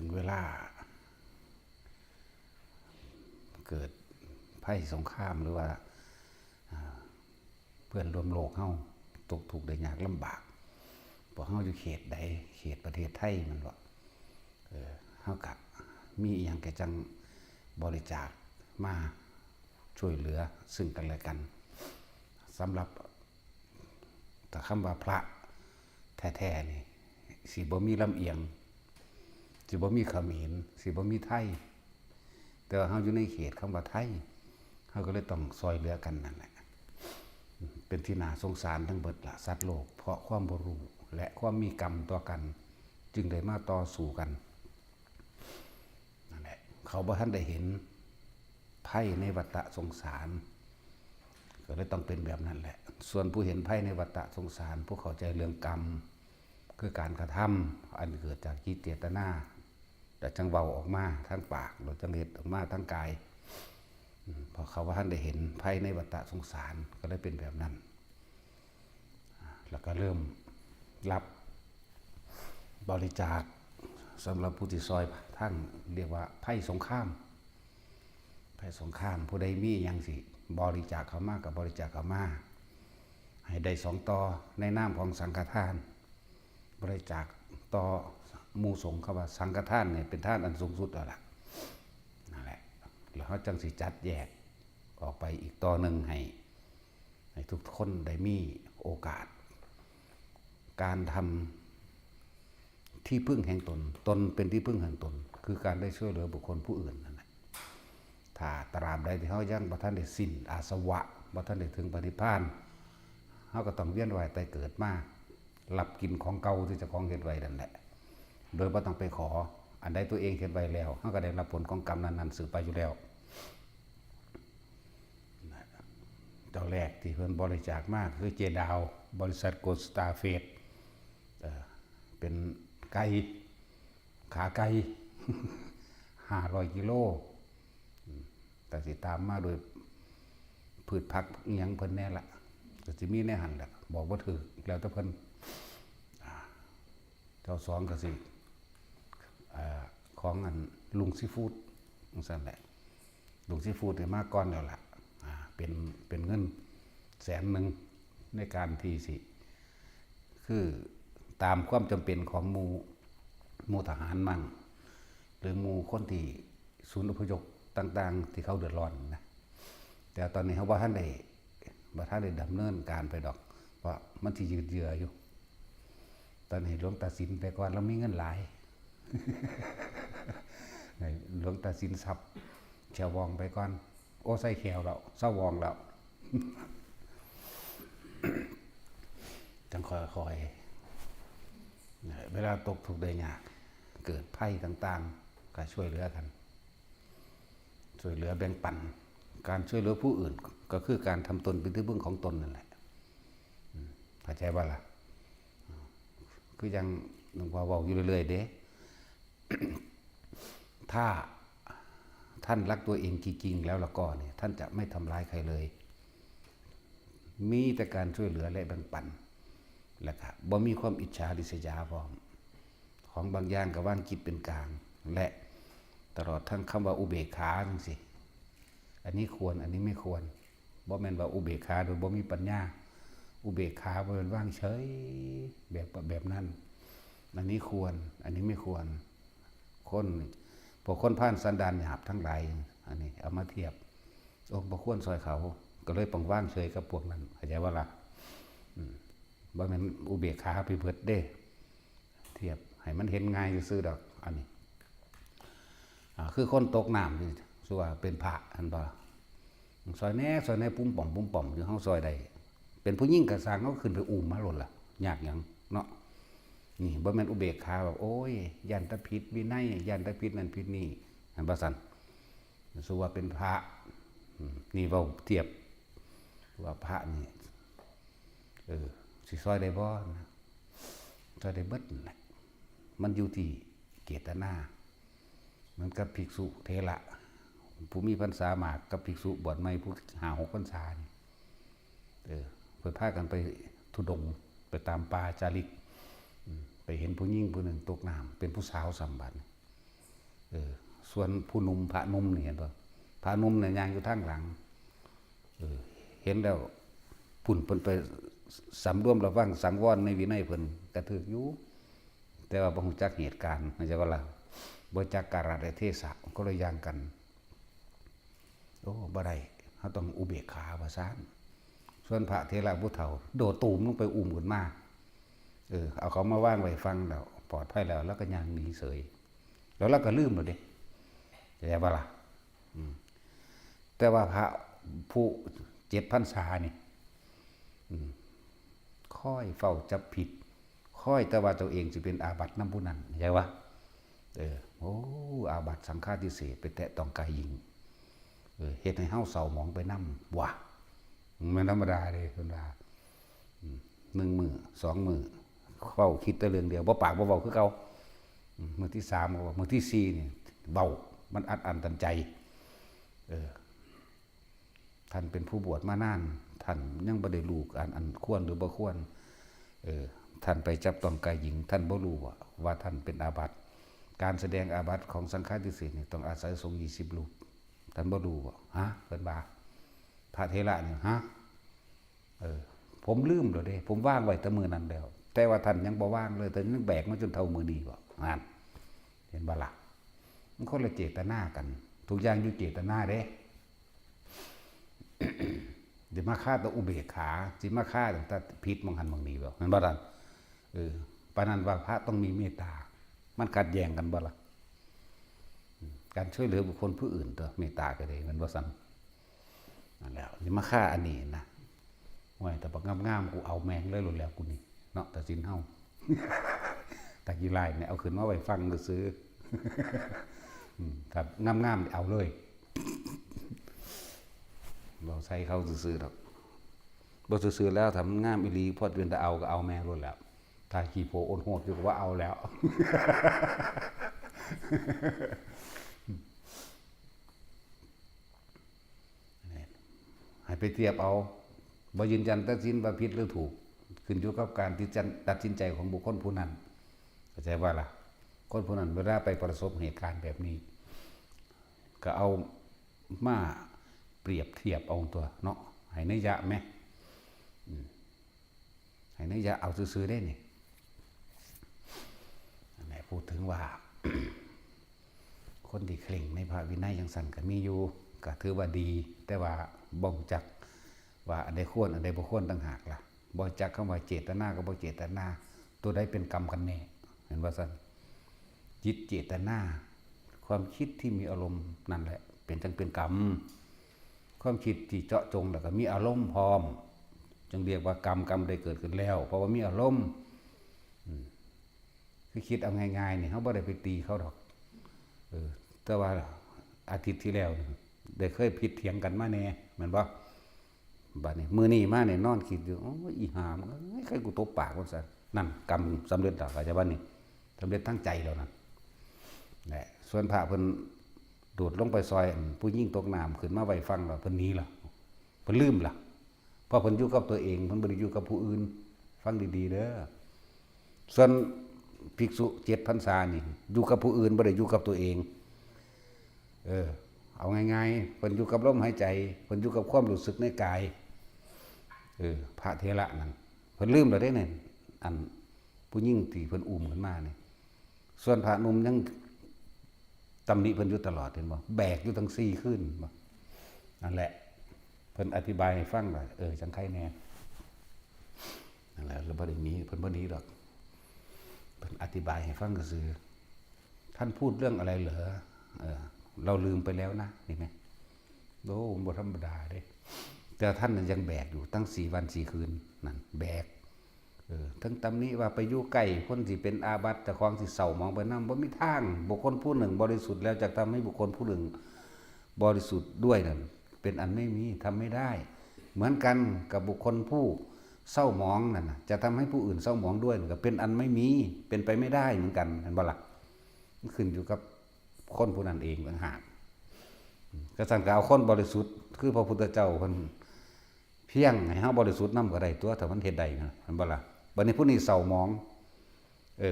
ถึงเวลาเกิดภัยสงครามหรือว่าเพื่อนร่วมโลกเฮาตกทุกข์ได้ยากลำบากพวกเฮาอยู่เขตใดเขตประเทศไทยมันบ่เฮาก็มีอีหยังก็จังบริจาคมาช่วยเหลือซึ่งกันและกันสำหรับแต่คำว่าพระแท้ๆนี่สิบ่มีลำเอียงสิบ่มีเขมรสิบ่มีไทยแต่ว่าเฮาอยู่ในเขตคำว่าไทยเฮาก็เลยต้องซอยเหลือกันนั่นแหละเป็นที่น่าสงสารทั้งเบิดละสัตว์โลกเพราะความบ่รู้และความมีกรรมต่อกันจึงได้มาต่อสู้กันนั่นแหละเขาบ่ทันได้เห็นภัยในวัฏสงสารก็เลยต้องเป็นแบบนั้นแหละส่วนผู้เห็นภัยในวัฏสงสารผู้เข้าใจเรื่องกรรมคือการกระทำอันเกิดจากจิตเจตนาแต่จังเว้าออกมาทั้งปากหรือจังเฮ็ดออกมาทั้งกายพอเขาว่าท่านได้เห็นภัยในวัฏสงสารก็ได้เป็นแบบนั้นแล้วก็เริ่มรับบริจาคสำหรับผู้ที่ซอยทั้งเรียกว่าภัยสงครามผู้ใดมีอย่างสิบริจาคเขามากกับบริจาคเขามาให้ได้2 ต่อในนามของสังฆทานบริจาคต่อหมู่สงฆ์เขาว่าสังฆทานเนี่ยเป็นทานอันสูงสุดแล้วล่ะนั่นแหละแล้วเขาจังสิจัดแยกออกไปอีกต่อหนึ่งให้ทุกคนได้มีโอกาสการทำที่พึ่งแห่งตนเป็นที่พึ่งแห่งตนคือการได้ช่วยเหลือบุคคลผู้อื่นนั่นแหละถ้าตราบใดที่เขายังบ่ทันได้สิ้นอาสวะบ่ทันได้ถึงปณิพพานเขาก็ต้องเวียนว่ายตายเกิดมารับกินของเก่าที่เจ้าของเฮ็ดไว้นั่นแหละโดยบ่ต้องไปขออันใดตัวเองเฮ็ดไว้แล้วเขาก็ได้รับผลของกรรมนั้นๆสืบไปอยู่แล้วเจ้าแรกที่เพิ่นบริจาคมากคือเจดาวบริษัทโกลด์สตาร์เฟสเป็นไก่ขาไก่500 กิโลแต่สิตามมาโดยพืชผักอีหยังเพิ่นแน่ละก็สิมีในหันแหละบอกบ่ถูกแล้วแต่เพิ่นเจ้าสองก็สิของอันลุงซีฟู้ดจังซั่นแหละลุงซีฟู้ดได้มาก่อนแล้วล่ะเป็นเงิน100,000ในการที่สิคือตามความจำเป็นของหมู่ทหารมั่งหรือหมู่คนที่ศูนย์อพยพต่างๆที่เขาเดือดร้อนนะแต่ตอนนี้เขาบ่ทันได้ดำเนินการไปดอกเพราะมันสิยืดเยื้ออยู่ตอนนี้หลวงตาสินไปก่อนเรามีเงินหลายหลวงตาสินทรัพย์แขววองไปก่อนโอ้ใส่แขวแล้วเศร้าวองแล้วจังค่อยๆเวลาตกทุกข์ได้ยากเกิดภัยต่างๆก็ช่วยเหลือกันช่วยเหลือแบ่งปันการช่วยเหลือผู้อื่นก็คือการทำตนเป็นที่พึ่งของตนนั่นแหละเข้าใจว่าล่ะคือยังหลวงพ่อบอกอยู่เรื่อยๆเด้ ถ้าท่านรักตัวเองจริงๆแล้วละก็เนี่ยท่านจะไม่ทำร้ายใครเลยมีแต่การช่วยเหลือและแบ่งปันแล้วก็บ่มีความอิจฉาริษยาพร้อมของบางอย่างก็ว่างจิตเป็นกลางและตลอดทั้งคำว่าอุเบกขาจังซี่อันนี้ควรอันนี้ไม่ควรบ่แม่นว่าอุเบกขาโดยบ่มีปัญญาอุเบกขาบ่แม่นว่างเฉยแบบนั้นอันนี้ควรอันนี้ไม่ควรพวกคนผ่านสันดานหยาบทั้งหลายอันนี้เอามาเทียบบ่ควรซอยเขาก็เลยปังว่างเฉยกับพวกนั้นเข้าใจว่าล่ะบ่แม่นอุเบกขาไปเบิดเด้เทียบให้มันเห็นง่ายซื่อๆดอกอันนี้คือคนตกน้ำนี่สิว่าเป็นพระอันบ่ซอยแน่ปุ้มป่อมอยู่เฮาซอยใดเป็นผู้หญิงก็สร้างเฮาขึ้นไปอุ้มมาโลดล่ะยากหยังเนาะนี่บ่แม่นอุเบกขาแบบโอ้ยยันตะผิดวินัยยันตะผิดนั่นผิดนี่อันบ่ซั่นสิว่าเป็นพระนี่เว้าเทียบว่าพระนี่สิซอยได้บ่ซอยได้เบิดนั่นแหละมันอยู่ที่เจตนาเหมือนกับภิกษุเถระผู้มีพรรษามากกับภิกษุบวชใหม่ผู้5-6 พรรษานี่เพิ่นพากันไปธุดงค์ไปตามป่าจาริกไปเห็นผู้หญิงผู้หนึ่งตกน้ำเป็นผู้สาวสัมบัติ ส่วนผู้หนุ่มพระหนุ่มนี่เห็นป่ะพระหนุ่มเนี่ยย่างอยู่ทางหลังเห็นแล้วพุ่นเพิ่นไปสำรวมระวังสังวรในวินัยเพิ่นกระถึกอยู่แต่ว่าบ่ฮู้จักเหตุการณ์เข้าใจบ่ล่ะบ่จักกาลเทศะก็เลยย่างกันโอ้บ่ได้เฮาต้องอุเบกขาว่าซั่นส่วนพระเถระผู้เฒ่าโดดตูมลงไปอุ้มขึ้นมาเอาเขามาว่างไว้ฟังแล้วปลอดภัยแล้วก็ย่างหนีเสยแล้วเราก็ลืมแล้วเด้เข้าใจบ่ล่ะแต่ว่าพระผู้7 พรรษานี่ค่อยเฝ้าจับผิดค่อยแต่ว่าตัวเองสิเป็นอาบัตินำผู้นั้นใช่ปะโอ้อาบัติสังฆาทิเศษไปแตะต้องกายหญิงเฮ็ดให้เฮาเศร้าหมองไปนำว่ะมันธรรมดาเด้เพิ่นว่า1 มื้อ 2 มื้อเว้าคิดแต่เรื่องเดียวบ่ปากบ่เว้าคือเก่ามื้อที่3ก็เว้ามื้อที่4นี่เว้ามันอัดอั้นตันใจท่านเป็นผู้บวชมานานท่านยังบ่ได้รู้อันควรหรือบ่ควรท่านไปจับต้องกายหญิงท่านบ่รู้ว่าท่านเป็นอาบัติการแสดงอาบัติของสังฆาทิเศษนี่ต้องอาศัยสงฆ์20 รูปท่านบ่รู้ฮะเพิ่นว่าพระเถระนี่ฮะผมลืมแล้วเด้ผมวางไว้แต่มื้อนั้นแล้วแต่ว่าท่านยังบ่วางเลยแต่ยังแบกมาจนเท่ามื้อนี้บ่นั่นเห็นบ่ล่ะมันคนละเจตนากันทุกอย่างอยู่เจตนาเด้เดี๋ยวมาฆ่าตัวอุเบกขาสิมาฆ่าตั้งแต่ผิดมองหันมองนี้บ่แม่นบ่ล่ะปานนั้นว่าพระต้องมีเมตตามันขัดแย้งกันบ่ล่ะการช่วยเหลือบุคคลผู้อื่นตัวเมตตาก็ได้มันบ่ซั่นนั่นแล้วสิมาฆ่าอันนี้นะโอ้ยแต่บักงามๆกูเอาแมงเลยหลุดแล้วกูนี่เนาะแต่สินเฮาตะกี้ลายเนี่ยเอาขึ้นมาไว้ฟังซื้อครับงามๆเอาเลยบ่ใส่เขาซื่อๆดอกบ่ซื่อๆแล้วทำงามอีหลีพอดเป็นแต่เอาก็เอาแม่รุ่นแล้วถ้าขี้โพโอนโหดอยู่ก็ว่าเอาแล้วให้ไปเทียบเอาบ่ยืนยันตัดสินว่าผิดหรือถูกขึ้นอยู่กับการที่จะตัดสินใจของบุคคลผู้นั้นเข้าใจว่าล่ะคนผู้นั้นเวลาไปประสบเหตุการณ์แบบนี้ก็เอามาเปรียบเทียบเอาตัวเนาะให้นัยยะไหมให้นัยยะเอาซื่อๆได้นี่ไหนพูดถึงว่า คนที่เคร่งในพระวินัยยังสั่นก็มีอยู่ก็ถือว่าดีแต่ว่าบ่งจักว่าอันใดควรอันใดบ่ควรต่างหากล่ะบ่จักคำว่าเจตนากับบ่เจตนาตัวใดเป็นกรรมกันแน่เห็นว่าซั่นจิตเจตนาความคิดที่มีอารมณ์นั่นแหละเป็นกรรมความคิดที่เจาะจงแล้วก็มีอารมณ์พร้อมจึงเรียกว่ากรรมได้เกิดขึ้นแล้วเพราะว่ามีอารมณ์คือคิดเอาง่ายๆนี่เฮาบ่ได้ไปตีเขาดอกแต่ว่าอาทิตย์ที่แล้วได้เคยผิดเถียงกันมาแน่แม่นบ่บัดนี้มื้อนี้มาเนี่ยนอนคิดอยู่อ๋ออีห่ามันใครกูตบปากว่าซั่นนั่นกรรมสำเร็จแล้วเข้าใจบ่นี่สำเร็จทั้งใจแล้วนั่นแหละส่วนพระเพิ่นโดดลงไปซอยผู้หญิงตกน้ำขึ้นมาไว้ฟังแล้วเพิ่นหนีล่ะเพิ่นลืมล่ะเพราะเพิ่นอยู่กับตัวเองเพิ่นบ่ได้อยู่กับผู้อื่นฟังดีๆเด้อส่วนภิกษุ7 พรรษานี่อยู่กับผู้อื่นบ่ได้อยู่กับตัวเองเอาง่ายๆเพิ่นอยู่กับลมหายใจเพิ่นอยู่กับความรู้สึกในกายพระเถระนั่นเพิ่นลืมแล้วเด้เนี่ยอันผู้หญิงที่เพิ่นอุ้มขึ้นมานี่ส่วนพระหนุ่มยังตำหนิเพิ่นอยู่ตลอดเห็นบ่แบกอยู่ทั้ง4คืนบ่นั่นแหละเพิ่นอธิบายให้ฟังว่าจังไคแน่นั่นแหละแล้วบ่ได้หนีเพิ่นบ่หนีดอกเพิ่นอธิบายให้ฟังซื่อท่านพูดเรื่องอะไรเหรอเราลืมไปแล้วนะเห็นไหมโอ้บ่ธรรมดาเด้แต่ท่านยังแบกอยู่ตั้ง4 วัน 4 คืนนั่นแบกทั้งตำนี้ว่าไปอยู่ใกล้คนที่เป็นอาบัติแต่ของที่เศร้ามองไปนำบ่มีทางบุคคลผู้หนึ่งบริสุทธิ์แล้วจะทำให้บุคคลผู้หนึ่งบริสุทธิ์ด้วยนั่นเป็นอันไม่มีทำไม่ได้เหมือนกันกับบุคคลผู้เศร้าหมองนั่นจะทำให้ผู้อื่นเศร้าหมองด้วยก็เป็นอันไม่มีเป็นไปไม่ได้เหมือนกันเห็นบ่ล่ะมันขึ้นอยู่กับคนผู้นั้นเองต่างหากกษัตริย์ก็เอาคนบริสุทธิ์คือพระพุทธเจ้าเพิ่นเพียงให้เฮาบริสุทธิ์นำก็ได้ตัวถ้ามันเฮ็ดได้นะเห็นบ่ล่ะบัดนี้ผู้นี้เศร้าหมอง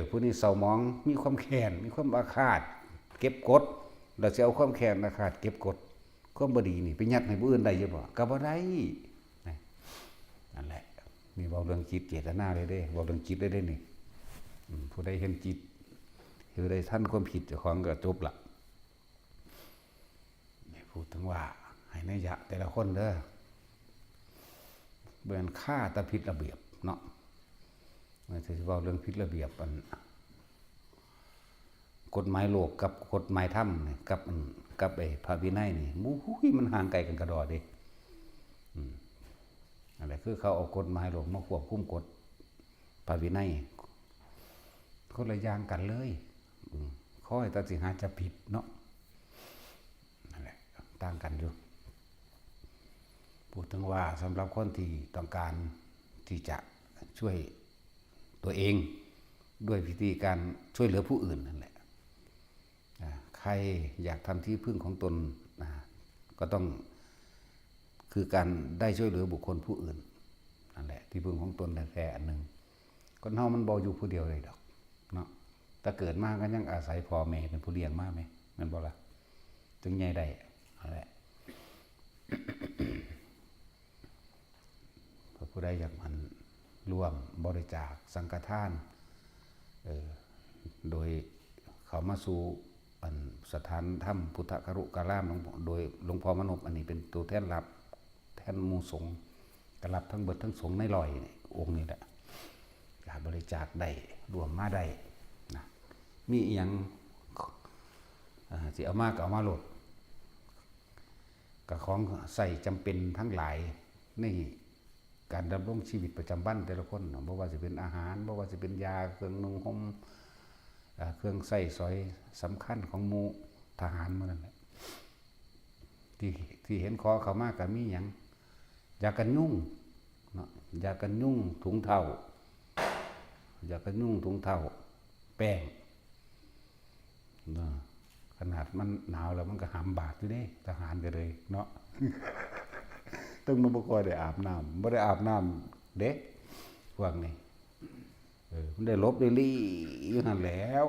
ผู้นี้เศร้าหมองมีความแค้นมีความอาฆาต เก็บกดเราจะเอาความแค้นอาฆาตเก็บกดความบ่ดีนี่ไปยัดให้ผู้อื่นได้อยู่บ่ก็บ่ได้นั่นแหละนี่เว้าเรื่องจิตเจตนาเลยเด้เว้าเรื่องจิตได้นี่ผู้ใดเห็นจิตคือได้ทันความผิดเจ้าของก็จบละนี่พูดถึงว่าให้นัยยะแต่ละคนเด้อเบิ่นค่าตะผิดระเบียบเนาะมันสิเว้าเรื่องผิดระเบียบอันกฎหมายโลกกับกฎหมายธรรมนี่กับไอ้พระวินัยนี่มันห่างไกลกันกระดอเด้อะไรคือเขาเอากฎหมายโลกมาควบคุมกฎพระวินัยคนละอย่างกันเลยข้อให้ตัดสินหาจะผิดเนาะนั่นแหละต่างกันอยู่พูดถึงว่าสำหรับคนที่ต้องการที่จะช่วยตัวเองด้วยวิธีการช่วยเหลือผู้อื่นนั่นแหละใครอยากทำที่พึ่งของตนก็ต้องคือการได้ช่วยเหลือบุคคลผู้อื่นนั่นแหละที่พึ่งของตนแท้ๆอันหนึ่งคนเฮามันบ่อยู่ผู้เดียวเลยดอกเนาะแต่เกิดมาก็ยังอาศัยพ่อแม่เป็นผู้เลี้ยงมาไหมแม่นบ่ล่ะจึงใหญ่ได้นั่นแหละ พระผู้ใดอยากมันร่วมบริจาคสังฆทานโดยเขามาสู่สถานถ้ำพุทธครุการามโดยหลวงพ่อมนพอันนี้เป็นตัวแทนรับแทนหมู่สงฆ์กรับทั้งเบิดทั้งสงฆ์ในลอยองค์นี้แหละบริจาคได้รวมมาได้นะมีอีหยังสิเอามาก็เอามาโหลดกับของใส่จำเป็นทั้งหลายในการดำรงชีวิตประจำวันแต่ละคนบ่ว่าจะเป็นอาหารบ่ว่าจะเป็นยาเครื่องนุ่งห่มเครื่องใส่สอยสำคัญของหมู่ทหารมันนั่นแหละที่เห็นขอเขามากกับมีหยังยากันยุ่งเนาะยากันยุ่งถุงเท้ายากันยุ่งถุงเท้าแป้งเนาะขนาดมันหนาวแล้วมันก็หามบาดอยู่เด้ทหารก็เลยเนาะ ต้องมันบ่ค่อยได้อาบน้ำบ่ได้อาบน้ำเด็กพวกนี้มันได้ลบได้ลี่อยู่นั่นแล้ว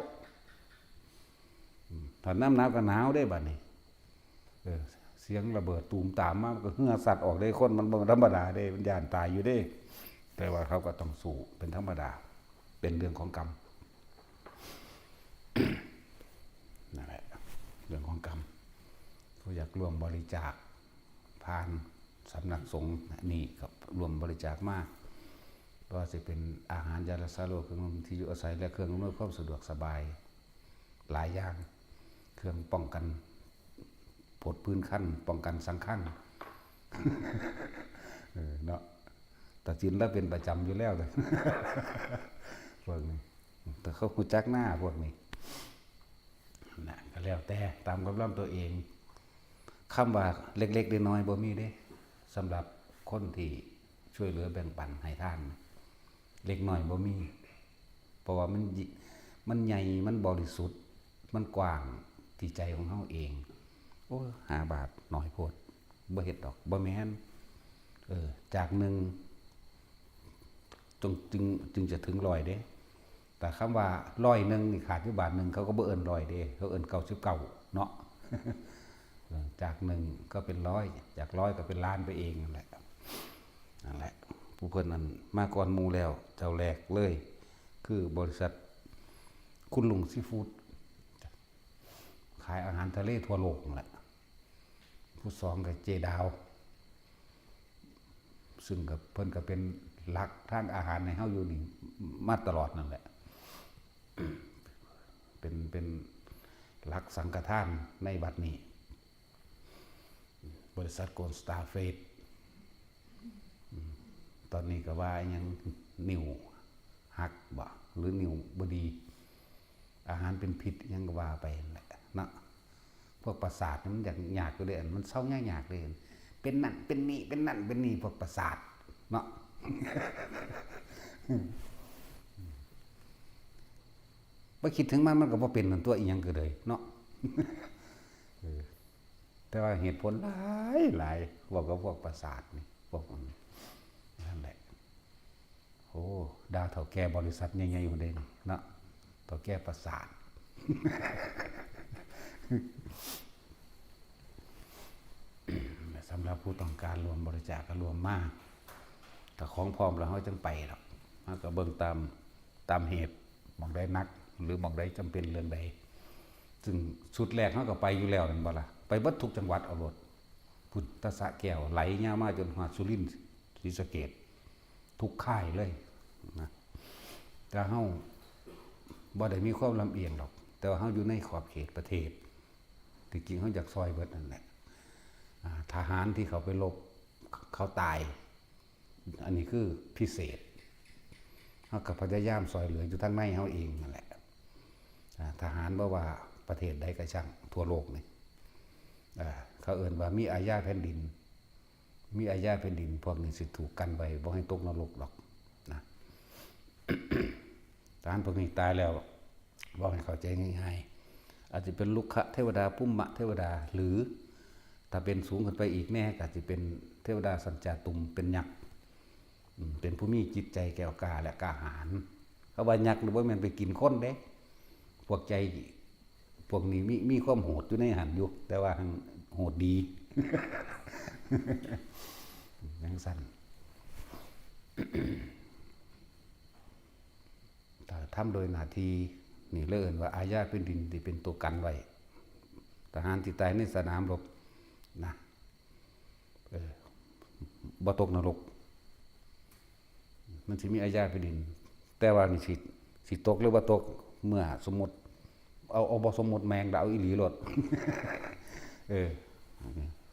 ถ้าน้ำหนาวก็หนาวได้บัดนี้เสียงระเบิดตูมตามมาก็เหือสัตว์ออกได้คนมันบ่ธรรมดาเด้มันย่านตายอยู่เด้แต่ว่าเขาก็ต้องสู้เป็นธรรมดาเป็นเรื่องของกรรม นั่นแหละเรื่องของกรรมผู้อยากร่วมบริจาคผ่านสำนักสงฆ์นี่กับรวมบริจาคมากก็จะเป็นอาหารยารักษาโรคเครื่องที่อยู่อาศัยและเครื่องอำนวยความสะดวกสบายหลายอย่างเครื่องป้องกันผดพื้นขั้นป้องกันสังขัง เนาะแต่จินแล้วเป็นประจำอยู่แล้วเลย พวกนี้แต่เขาหูจักหน้าพวกนี้นะก็แล้วแต่ตามกำลังตัวเองคำว่าเล็กๆน้อยๆบ่มีเด้สำหรับคนที่ช่วยเหลือแบ่งปันให้ท่านเล็กน้อยบ่มีเพราะว่ามันใหญ่มันบริสุทธิ์มันกว้างที่ใจของเฮาเองโอ้5 บาทน้อยโพดบ่เฮ็ดดอกบ่แม่นจาก1จึงจะถึง100เด้แต่คำว่า100นึงนี่ขาดอยู่บาทนึงเขาก็บ่เอิ้น100เด้เขาเอิ้น99เนาะ จาก1ก็เป็น100จาก100ก็เป็นล้านไปเองนั่นแหละผู้เพิ่นนั้นมาก่อนหมู่แล้วเจ้าแรกเลยคือบริษัทคุณลุงซีฟู้ดขายอาหารทะเลทั่วโลกนั่นแหละผู้สองก็เจดาวซึ่งกับเพิ่นก็เป็นหลักทางอาหารในเฮาอยู่นี่มาตลอดนั่นแหละ เป็นหลักสังฆทานในบัดนี้บริษัทโกลด์สตาร์เฟสตอนนี้ก็ว่ายังนิ้วหักบ่หรือนิ้วบ่ดีอาหารเป็นพิษยังก็ว่าไปแหละนะพวกประสาทมันอยากอยู่เลยมันเศร้ายากเลยเป็นนั่นเป็นนี่เป็นนั่นเป็นนี่พวกประสาทเนาะ บ่คิดถึงมันก็บ่เป็นนั่นตัวอีหยังก็เลยเนาะ แต่ว่าเหตุผลหลายบอกกับพวกประสาทนี่พวกมันนั่นแหละโอ้ดาวเฒ่าแก่บริษัทใหญ่ๆอยู่เด้เนาะเฒ่าแก่ประสาท สำหรับผู้ต้องการรวมบริจาคก็รวมมากแต่ของพร้อมแล้วเขาจังไปหรอกเขาก็เบิ่งตามเหตุมองได้นักหรือมองได้จำเป็นเรื่องใดซึ่งชุดแรกเขาก็ไปอยู่แล้วนั่นบ่ล่ะไปเบิดทุกจังหวัดเอารถพุทธสะแก้วไหลยาวมาจนหอดสุรินทร์ศรีสะเกษทุกค่ายเลยนะแต่เฮาบ่ได้มีความลำเอียงหรอกแต่ว่าเฮาอยู่ในขอบเขตประเทศที่จริงเฮาอยากซอยเบิดนั่นแหละทหารที่เขาไปรบเขาตายอันนี้คือพิเศษเฮาก็พยายามซอยเหลืออยู่ทั้งในเฮาเองนั่นแหละทหารบ่ว่าประเทศใดก็ช่างทั่วโลกนี่เขาเอิ้นว่ามีอาญาแผ่นดินมีอาญาแผ่นดินพวกนี้สิถูกกันไว้บ่ให้ตกนรกหรอกนะ ทหารพวกนี้ตายแล้วบ่ให้เข้าใจง่ายๆอาจจะเป็นลุกขะเทวดาปุมมะเทวดาหรือถ้าเป็นสูงขึ้นไปอีกแน่ก็อาจจะเป็นเทวดาสัญจาตุมเป็นยักษ์เป็นผู้มีจิตใจแก้วกล้าและกล้าหาญเขาว่ายักษ์หรือว่ามันไปกินคนเด้พวกใจพวกนี้มีความโหดอยู่ในหันอยู่แต่ว่าโหดดี ยังสั้น ถ้าทำโดยหน้าที่นี่เลิ่นว่าอาญาแผ่นดินที่เป็นตัวกันไว้ทหารที่ตายในสนามรบนะบ่ตกนรกมันสิมีอาญาแผ่นดินแต่ว่านี่สิตกหรือบ่ตกเมื่อสมมติเอาบ่สมมติแมงดาเอาอีหลีโลด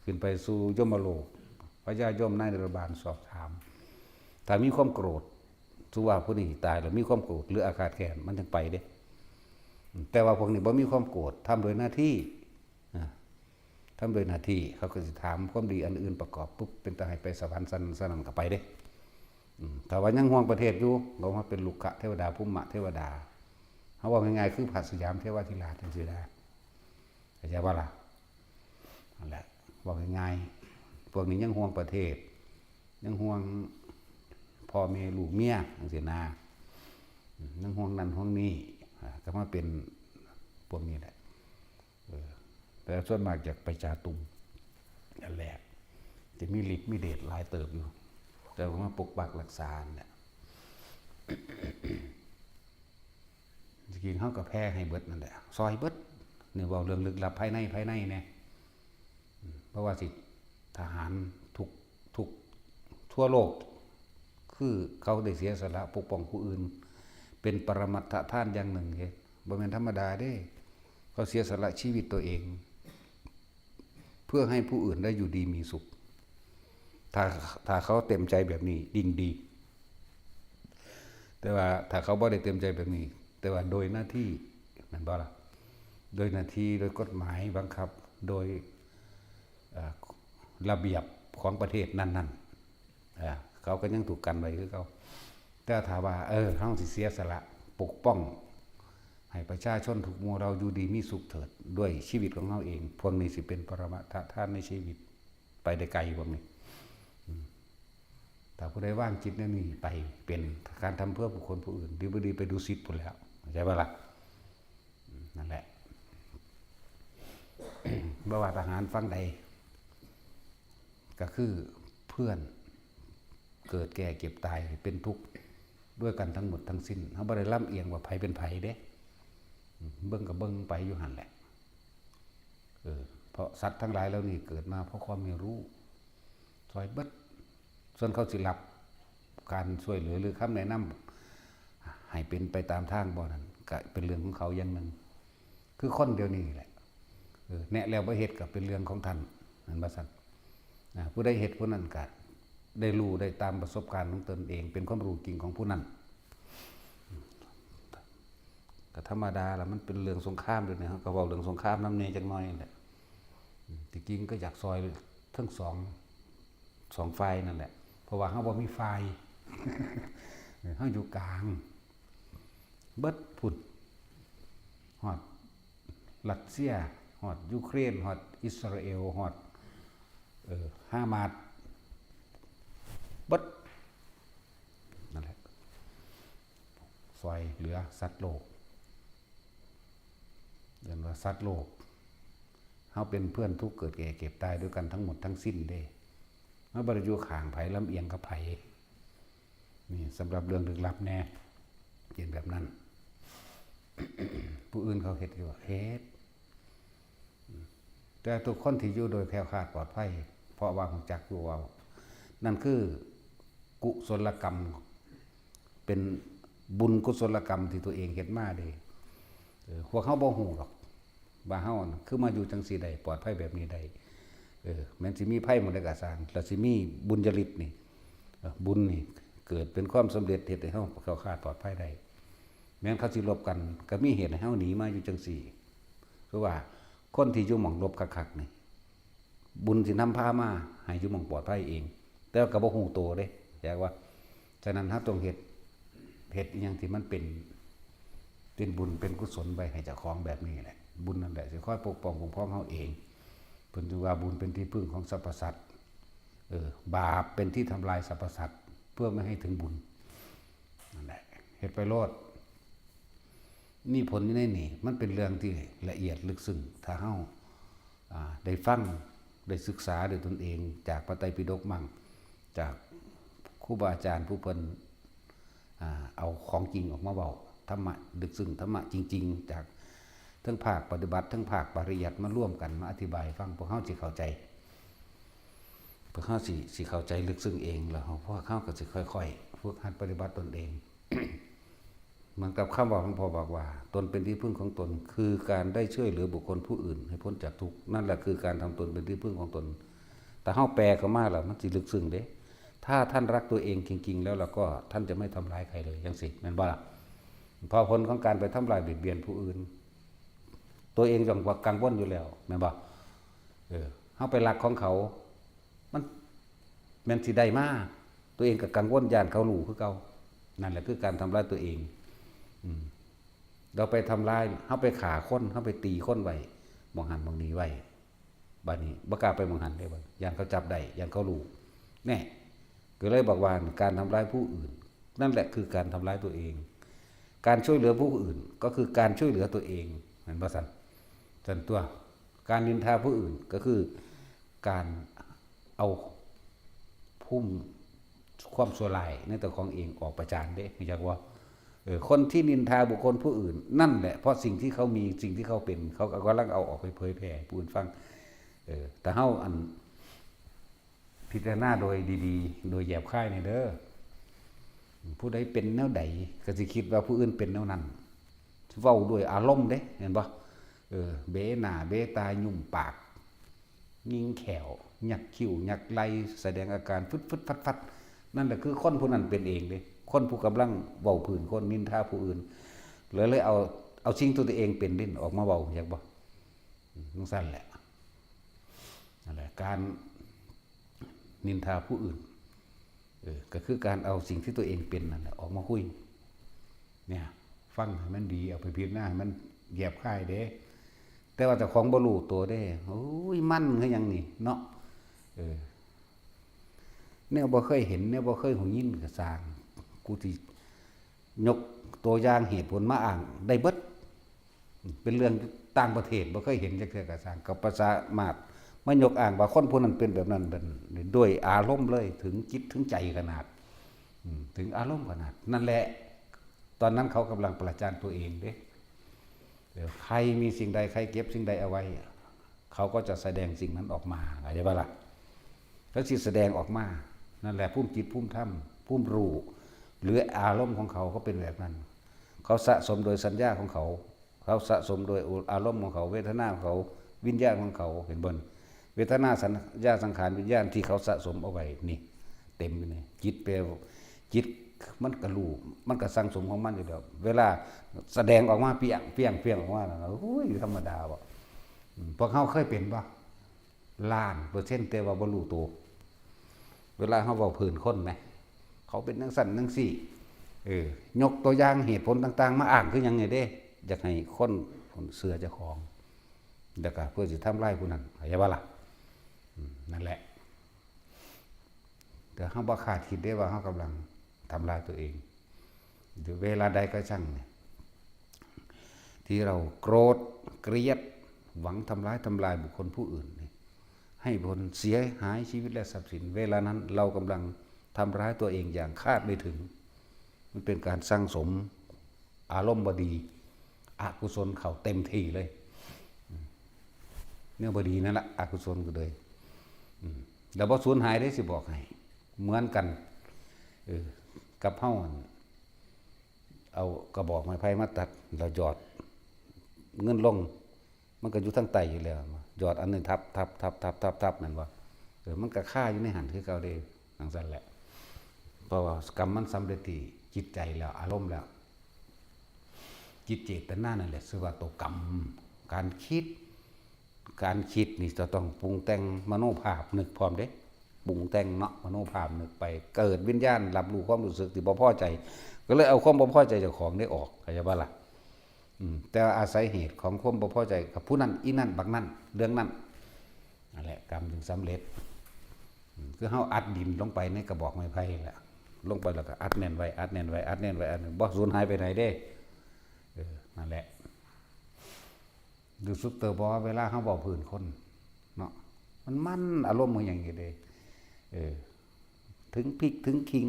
ขึ้นไปสู่ยมโลกพระยายมนายนรบาลสอบถามถ้ามีความโกรธสุว่าผู้นี้ตายแล้วมีความโกรธหรืออาฆาตแค้นมันจึงไปเด้แต่ว่าพวกนี้บ่มีความโกรธทำโดยหน้าที่ทำโดยหน้าที่เขาก็สิถามความดีอันอื่นประกอบปุ๊บเป็นตาให้ไปสวรรค์สนั่นก็ไปเด้แต่ว่ายังห่วงประเทศอยู่เรามาเป็นลุกขะเทวดาภูมิมะเทวดาเขาว่าง่ายๆคือผัสสยามเทวทิราชจังซี่ได้เข้าใจบ่ล่ะนั่นแหละว่าง่ายๆพวกนี้ยังห่วงประเทศยังห่วงพ่อแม่ลูกเมียจังซี่นะยังห่วงนั่นห่วงนี้ก็มาเป็นพวกนี้แหละแต่ส่วนมากจากไปจาตุมนั่นแหละจะมีฤทธิ์มีเดชหลายเติบอยู่แต่ว่าปกปักรักษาเนี่ยจริงๆเขาก็แพ้ให้เบิดนั่นแหละซอยเบิดเนี่ยว่าเรื่องลึกลับภายในเนี่ยเพราะว่าสิทหารทุกทั่วโลกคือเขาได้เสียสละปกป้องผู้อื่นเป็นปรมัตถทานอย่างหนึ่งเฮ้บ่แม่นธรรมดาเด้เขาเสียสละชีวิตตัวเองเพื่อให้ผู้อื่นได้อยู่ดีมีสุขถ้าเขาเต็มใจแบบนี้ดิ่งดีแต่ว่าถ้าเขาบ่ได้เต็มใจแบบนี้แต่ว่าโดยหน้าที่นั่นบ่ล่ะโดยหน้าที่โดยกฎหมายบังคับโดยระเบียบของประเทศนั้นๆเขาก็ยังถูกกันไว้คือเขาแต่ถ้าว่าเขาสิเสียสละปกป้องให้ประชาชนทุกหมู่เราอยู่ดีมีสุขเถิดด้วยชีวิตของเขาเองพวกนี้สิเป็นปรมัตถทานในชีวิตไปได้ไกลพวกนี้ถ้าผู้ใดว่างจิตนั่นนี่ไปเป็นการทำเพื่อบุคคลผู้อื่นดีบ่ดีไปดูสิทธิ์พุ่นแล้วใช่ป่ะล่ะนั่นแหละ บ่ว่าทหารฝั่งใดก็คือเพื่อนเกิดแก่เก็บตายเป็นทุกข์ด้วยกันทั้งหมดทั้งสิ้นเขาบ่ได้ลำเอียงว่าไผเป็นไผเด้เบิ่งก็เบิ่งไปอยู่หั่นแหละเพราะสัตว์ทั้งหลายแล้วนี่เกิดมาเพราะความไม่รู้ซอยเบิดส่วนเขาสิรับการช่วยเหลือหรือคำแนะนำให้เป็นไปตามทางบ่นั้นก็เป็นเรื่องของเขาอย่างนึงคือคนเดียวนี้แหละแนะแล้วบ่เฮ็ดก็เป็นเรื่องของท่านนั่นว่าซั่นผู้ใดเฮ็ดผู้นั้นก็ได้รู้ได้ตามประสบการณ์ของตนเองเป็นความรู้จริงของผู้นั้นก็ธรรมดาล่ะมันเป็นเรื่องสงครามด้วยนะครับก็เว้าเรื่องสงครามนำแน่จักหน่อยนั่นแหละที่จริงก็อยากซอยทั้งสองฝ่ายนั่นแหละเพราะว่าเฮาบ่มีฝ่าย เฮาอยู่กลางเบิดพุ่นฮอดรัสเซียฮอดยูเครนฮอดอิสราเอลฮอดฮามาสเบิดนั่นแหละซอยเหลือสัตว์โลกเรียกว่าสัตว์โลก เฮาเป็นเพื่อนทุกข์เกิดแก่เก็บตายด้วยกันทั้งหมดทั้งสิ้นเด้เฮาบ่ได้อยู่ข้างไผลำเอียงกับไผนี่สำหรับเรื่องลึกลับแน่เป็นแบบนั้น ผู้อื่นเขาเฮ็ดอยู่เฮ็ดแต่ทุกคนที่อยู่โดยแคล้วคลาดปลอดภัยเพราะว่ารู้จักอยู่ว่านั่นคือกุศลกรรมเป็นบุญกุศลกรรมที่ตัวเองเฮ็ดมาเด้พวกเฮาบ่ฮู้หรอกว่าเฮาคือมาอยู่จังซี่ได้ปลอดภัยแบบนี้ได้แม้นสิมีภัยหมดได้ก็สร้างแล้วสิมีบุญญาฤทธิ์นี่บุญนี่เกิดเป็นความสำเร็จเฮ็ดให้เฮาแคล้วคลาดปลอดภัยได้แม้นเขาสิรบกันก็มีเหตุให้เฮาหนีมาอยู่จังซี่คือว่าคนที่อยู่หม่องรบคักๆนี่บุญสินำพามาให้อยู่หม่องปลอดภัยเองแต่ก็บ่ฮู้โตเด้แปลว่าฉะนั้นเฮาต้องเฮ็ดอีหยังที่มันเป็นบุญเป็นกุศลไว้ให้เจ้าของแบบนี้แหละบุญนั่นแหละสิคอยปกป้องคุ้มครองเฮาเองเพิ่นจึงว่าบุญเป็นที่พึ่งของสรรพสัตว์บาปเป็นที่ทำลายสรรพสัตว์เพื่อไม่ให้ถึงบุญนั่นแหละเฮ็ดไปโลดมีผลอยู่ในนี่มันเป็นเรื่องที่ละเอียดลึกซึ้งถ้าเฮาได้ฟังได้ศึกษาด้วยตนเองจากพระไตรปิฎกมั่งจากครูบาอาจารย์ผู้เพิ่นเอาของจริงออกมาเว้าธรรมะลึกซึ้งธรรมะจริงๆจากทั้งภาคปฏิบัติทั้งภาคปริยัติมาร่วมกันมาอธิบายฟังพวกเฮาสิเข้าใจพวกเฮาสิเข้าใจลึกซึ้งเองแล้วพวกเฮาก็สิค่อยๆฝึกหัดปฏิบัติตนเอง เหมือนกับคำว่าหลวงพ่อบอกว่าตนเป็นที่พึ่งของตนคือการได้ช่วยเหลือบุคคลผู้อื่นให้พ้นจากทุกข์นั่นแหละคือการทำตนเป็นที่พึ่งของตนแต่เฮาแปลเข้ามาแล้วมันสิลึกซึ้งเด้ถ้าท่านรักตัวเองจริงๆแล้วเราก็ท่านจะไม่ทำร้ายใครเลยจังซี่แม่นบ่ล่ะพอผลของการไปทำลายเบียดเบียนผู้อื่นตัวเองต้องกังวลอยู่แล้วแม่นบ่เฮาไปรักของเขามันแม่นสิได้มาตัวเองก็กังวลย่านเขารู้คือเก่านั่นแหละคือการทำร้ายตัวเองเราไปทำลายเฮาไปฆ่าคนเฮาไปตีคนไว้มองหันมองนี้ไว้บัดนี้บ่กล้าไปมองหันได้บ่ย่านเขาจับได้ย่านเขารู้แน่ก็เลยบอกว่าการทำร้ายผู้อื่นนั่นแหละคือการทำร้ายตัวเองการช่วยเหลือผู้อื่นก็คือการช่วยเหลือตัวเองเห็นบ่ซั่นซั่นตัวการนินทาผู้อื่นก็คือการเอาพุ่มความชั่วร้ายในตัวของเองออกประจานเด้รู้จักว่าคนที่นินทาบุคคลผู้อื่นนั่นแหละเพราะสิ่งที่เขามีสิ่งที่เขาเป็นเขากำลังเอาออกไปเผยแผ่ผู้อื่นฟังแต่เฮาอันพิจารณาโดยดีๆโดยแยบคายนี่เด้อผู้ใดเป็นแนวใดก็สิคิดว่าผู้อื่นเป็นแนวนั้นเว้าด้วยอารมณ์เด้เห็นบ่เบหน้าเบตายุ่มปากยิงแขวหยักคิ้วหยักไหล่แสดงอาการฟึดๆฟัดๆนั่นแหละคือคนผู้นั้นเป็นเองเด้คนผู้กำลังเว้าพื้นคนนินทาผู้อื่นเลยเอาสิ่งตัวเองเป็นดิ้นออกมาเว้าอยากบ่จังซั่นแหละนั่นแหละการนินทาผู้อื่นก็คือการเอาสิ่งที่ตัวเองเป็นนั่นแหละออกมาคุยเนี่ยฟังให้มันดีเอาไปพิจารณาให้มันแยบคายเด้แต่ว่าเจ้าของบ่รู้ตัวเด้โอ้ยมันคือหยังนี่เนาะแนวบ่เคยเห็นแนวบ่เคยหูยินก็สร้างกูสิยกตัวอย่างเหตุผลมาอ้างได้เบิดเป็นเรื่องต่างประเทศบ่เคยเห็นจักเทื่อก็สร้างกับภาษามารถมายกอ้างว่าคนผู้นั้นเป็นแบบนั้นเป็นด้วยอารมณ์เลยถึงจิตถึงใจขนาดถึงอารมณ์ขนาดนั่นแหละตอนนั้นเขากำลังประจานตัวเองเด้ใครมีสิ่งใดใครเก็บสิ่งใดเอาไว้เขาก็จะแสดงสิ่งนั้นออกมาเข้าใจป่ะล่ะถ้าสิแสดงออกมานั่นแหละภูมิจิตภูมิธรรมภูมิรู้หรืออารมณ์ของเขาก็เป็นแบบนั้นเขาสะสมโดยสัญญาของเขาสะสมโดยอารมณ์ของเขาเวทนาของเขาวิญญาณของเขาเห็นบ่เวทนาสัญญาสังขารวิญญาณที่เขาสะสมเอาไว้นี่เต็มอยู่นี่จิตแปลจิตมันก็รู้มันก็สั่งสมของมันอยู่แล้วเวลาแสดงออกมาเปียงออกมาโอ้ยธรรมดาบ่พวกเฮาเคยเป็นบ่1,000,000%แต่ว่าบ่รู้ตัวเวลาเฮาเว้าพื้นคนแหมเขาเป็นจังซั่นจังซี่ยกตัวอย่างเหตุผลต่างๆมาอ้างคือหยังไงเด้อยากให้คนเชื่อเจ้าของแล้วก็เพื่อสิทำลายผู้นั้นเข้าใจบ่ล่ะนั่นแหละแต่เฮาบ่คาดคิดได้ว่าเฮากำลังทำลายตัวเองหรือเวลาใดก็ช่างที่เราโกรธเกลียด หวังทำลายบุคคลผู้อื่นนี่ให้ผลเสียหายชีวิตและทรัพย์สินเวลานั้นเรากำลังทำร้ายตัวเองอย่างคาดไม่ถึงมันเป็นการสร้างสมอารมณ์บดีอกุศลเขาเต็มที่เลยเนื้อบดีนั่นแหละอกุศลก็เลยแล้วบ่สูญหายได้สิบอกให้เหมือนกันกับเฮาเอากระบอกไม้ไผ่มาตัดแล้วหยอดเงินลงมันก็อยู่ทั้งไตอยู่แล้วหยอดอันนึงทับนั่นว่ามันก็ค่าอยู่ในหันคือเก่าเด้จังซั่นแหละเพราะว่ากรรมมันสำเร็จที่จิตใจแล้วอารมณ์แล้วจิตเจตนานั่นแหละชื่อว่าตัวกรรมการคิดนี่จะต้องปรุงแต่งมโนภาพนึกพร้อมเด้ปรุงแต่งเนาะมโนภาพนึกไปเกิดวิญญาณรับรู้ความรู้สึกที่บ่พอใจก็เลยเอาความบ่พอใจเจ้าของได้ออกเข้าใจบ่ล่ะแต่อาศัยเหตุของความบ่พอใจกับผู้นั้นอีนั่นบักนั้นเรื่องนั้นนั่นแหละกรรมจึงสำเร็จคือเฮาอัดดินลงไปในกระบอกไม้ไผ่แหละลงไปแล้วก็อัดแน่นไว้บ่สูญหายไปไหนเด้นั่นแหละดูสุดเตอร์บ่เวลาเฮาเว้าพื้นคนเนาะมันอารมณ์มันอย่างนี้เด้ถึงพริกถึงขิง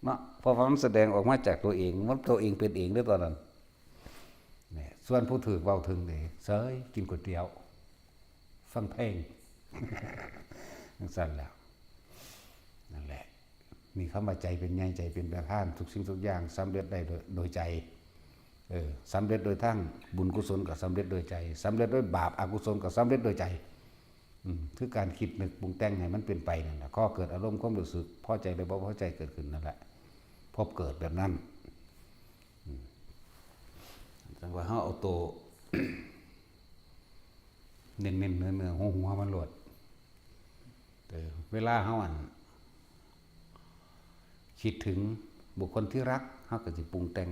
เนาะเพราะว่ามันแสดงออกมาจากตัวเองมันตัวเองเป็นเองด้วยตอนนั้นนี่ส่วนผู้ถือเว้าถึงนี่เสยกินก๋วยเตี๋ยวฟังเพลงจังซั่นแล้วนั่นแหละมีคำว่าใจเป็นใหญ่ใจเป็นประธานทุกสิ่งทุกอย่างสำเร็จได้โดยใจสำเร็จโดยทั้งบุญกุศลก็สำเร็จโดยใจสำเร็จด้วยบาปอกุศลก็สำเร็จโดยใจคือการคิดนึกปรุงแต่งให้มันเป็นไปนั่นแหละข้อเกิดอารมณ์ความรู้สึกพอใจหรือบ่พอใจเกิดขึ้นนั่นแหละพบเกิดแบบนั้นจังว่าเฮาเอาโต เน้นๆเนื้อหัวมันโลดเวลาเฮาคิดถึงบุคคลที่รักเฮาก็สิปรุงแต่ง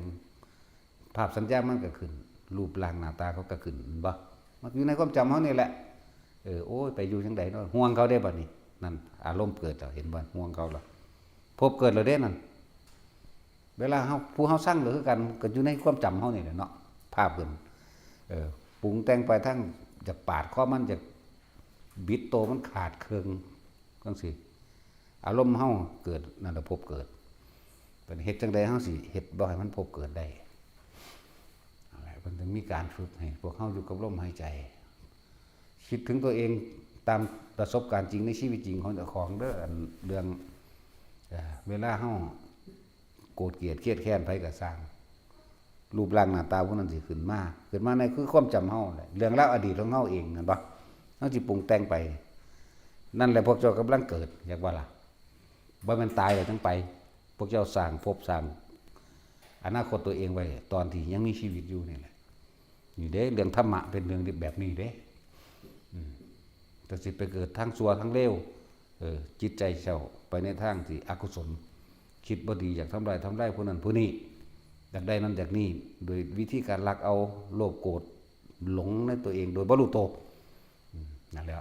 ภาพสัญญามันก็ขึ้นรูปร่างหน้าตาเขาก็ขึ้นบ่มันอยู่ในความจำเฮานี่แหละโอ้ยไปอยู่จังได๋เนาะห่วงเขาได้บัดนี้นั่นอารมณ์เกิดแล้วเห็นบ่ห่วงเขาแล้วพบเกิดแล้วเด้นั่นเวลาเฮาผู้เฮาสร้างก็คือกันก็อยู่ในความจำเฮานี่แหละเนาะภาพขึ้นปรุงแต่งไปทั้งจากปาดคอมันจากบิดโตมันขาดเคืองจังซี่อารมณ์เฮาเกิดนั่นแหละพบเกิดเป็นเฮ็ดจังได๋เฮาสิเฮ็ดบ่ให้มันพบเกิดได้มันจะมีการฝึกให้พวกเขาอยู่กับลมหายใจคิดถึงตัวเองตามประสบการณ์จริงในชีวิตจริงของเจ้าของเรื่องเวลาเขาโกรธเกลียดเครียดแค้นไผก็สร้างรูปร่างหน้าตาพวกนั้นสิขึ้นมาในคือความจำเฮาแหละเรื่องราวอดีตของเฮาเองนั่นบ่เฮาสิปรุงแต่งไปนั่นแหละพวกเจ้ากำลังเกิดอยากว่าล่ะบ่แม่นตายแล้วจังไปพวกเจ้าสร้างภพสร้างอนาคตตัวเองไว้ตอนที่ยังมีชีวิตอยู่นี่แหละนี่เด้เรื่องธรรมะเป็นเรื่องแบบนี้เด้แต่สิไปเกิดทั้งชั่วทั้งเลวจิตใจเจ้าไปในทางที่อกุศลคิดบ่ดีอยากทำลายผู้นั้นผู้นี้อยากได้นั้นอยากนี้โดยวิธีการลักเอาโลภโกรธหลงในตัวเองโดยบ่รู้ตัวนั่นแหละ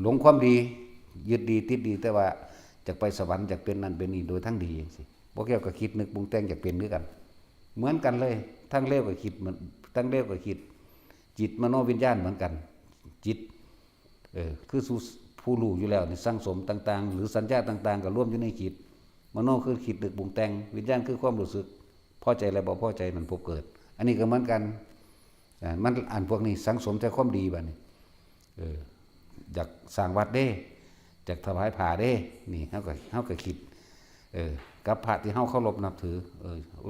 หลงความดียึดดีติดดีแต่ว่าจะไปสวรรค์จะเป็นนั่นเป็นนี่โดยทั้งดีอย่างสิพวกแกก็คิดนึกปรุงแต่งอยากเป็นด้วยกันเหมือนกันเลยทั้งเลวก็คิดเหมือนทั้งเลวก็คิดจิตมโนวิญญาณเหมือนกันจิตคือผู้รู้อยู่แล้วนี่สร้างสมต่างๆหรือสัญญาต่างๆก็ร่วมอยู่ในจิตมโนคือคิดนึกปรุงแต่งวิญญาณคือความรู้สึกพอใจและบ่พอใจมันพบเกิดอันนี้ก็เหมือนกันมันอันพวกนี้สังสมแต่ความดีบัดนี้อยากสร้างวัดเด้อยากถวายผ้าเด้นี่เฮาก็คิดกับพระที่เฮาเคารพนับถือ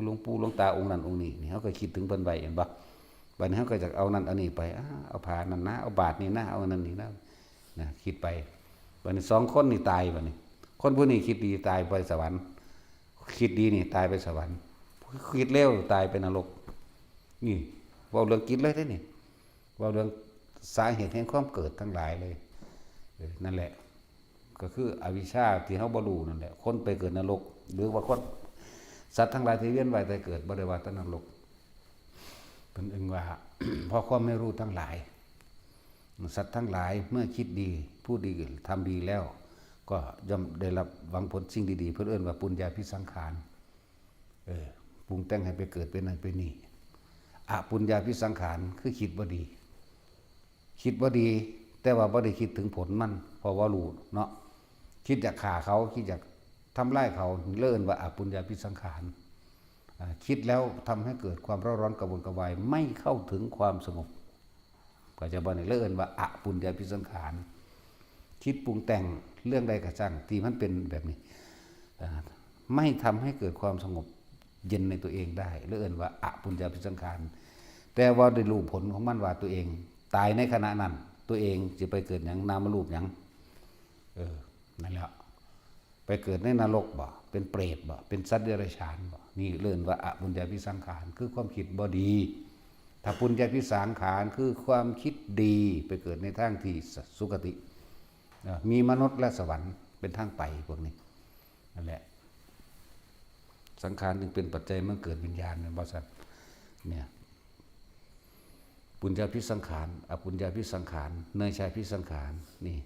หลวงปู่หลวงตาองค์นั้นองค์นี้นี่เฮาก็คิดถึงเพิ่นไว้เห็นบ่บัดนี้เฮาก็จะเอานั่นอันนี้ไปเอาผ้านั่นนะเอาบาตรนี่นะเอานั่นนี่นะคิดไปบัดนี้2คนนี่ตายบัดนี้คนผู้นี้คิดดีตายไปสวรรค์คิดดีนี่ตายไปสวรรค์คิดเลวตายไปนรกนี่เว้าเรื่องจิตเลยเด้นี่เว้าเรื่องสาเหตุแห่งความเกิดทั้งหลายเลยนั่นแหละก็คืออวิชชาที่เฮาบ่รู้นั่นแหละคนไปเกิดนรกหรือว่าคนสัตว์ทั้งหลายที่เวียนว่ายตายเกิดบ่ได้ว่าแต่นรกเพิ่นอึ้งว่า เพราะความไม่รู้ทั้งหลายสัตว์ทั้งหลายเมื่อคิดดีพูดดีทำดีแล้วก็ย่อมได้รับหวังผลสิ่งดีๆเพิ่นเอิ้นว่าปุญญาภิสังขารปรุงแต่งให้ไปเกิดเป็นนั่นเป็นนี่อปุญญาภิสังขารคือคิดบ่ดี คิดว่าดีแต่ว่าบ่ได้คิดถึงผลมันเพราะว่ารู้เนาะคิดอยากฆ่าเขาคิดอยากทำร้ายเขาเลิ่นว่าอปุญญาพิสังขารคิดแล้วทำให้เกิดความร้อนกระวนกระวายไม่เข้าถึงความสงบก็จะบอกในเลิ่นว่าอปุญญาพิสังขารคิดปรุงแต่งเรื่องใดกระช่างที่มันเป็นแบบนี้ไม่ทำให้เกิดความสงบเย็นในตัวเองได้เลิ่นว่าอปุญญาพิสังขารแต่ว่าได้รู้ผลของมันว่าตัวเองตายในขณะนั้นตัวเองจะไปเกิดอย่างนามรูปอย่างนั่นแหละไปเกิดในนรกบ่เป็นเปรตบ่เป็นสัตว์เดรัจฉานบ่นี่เรื่องว่าอปุญญาพิสังขารคือความคิดบ่ดีถ้าปุญญาพิสังขารคือความคิดดีไปเกิดในทางที่สุคติมีมนุษย์และสวรรค์เป็นทางไปพวกนี้นั่นแหละสังขารจึงเป็นปัจจัยมันเกิดวิญญาณในบริษัทเนี่ยปุญญาพิสังขารอปุญญาพิสังขารเนยชาพิสังขารนี่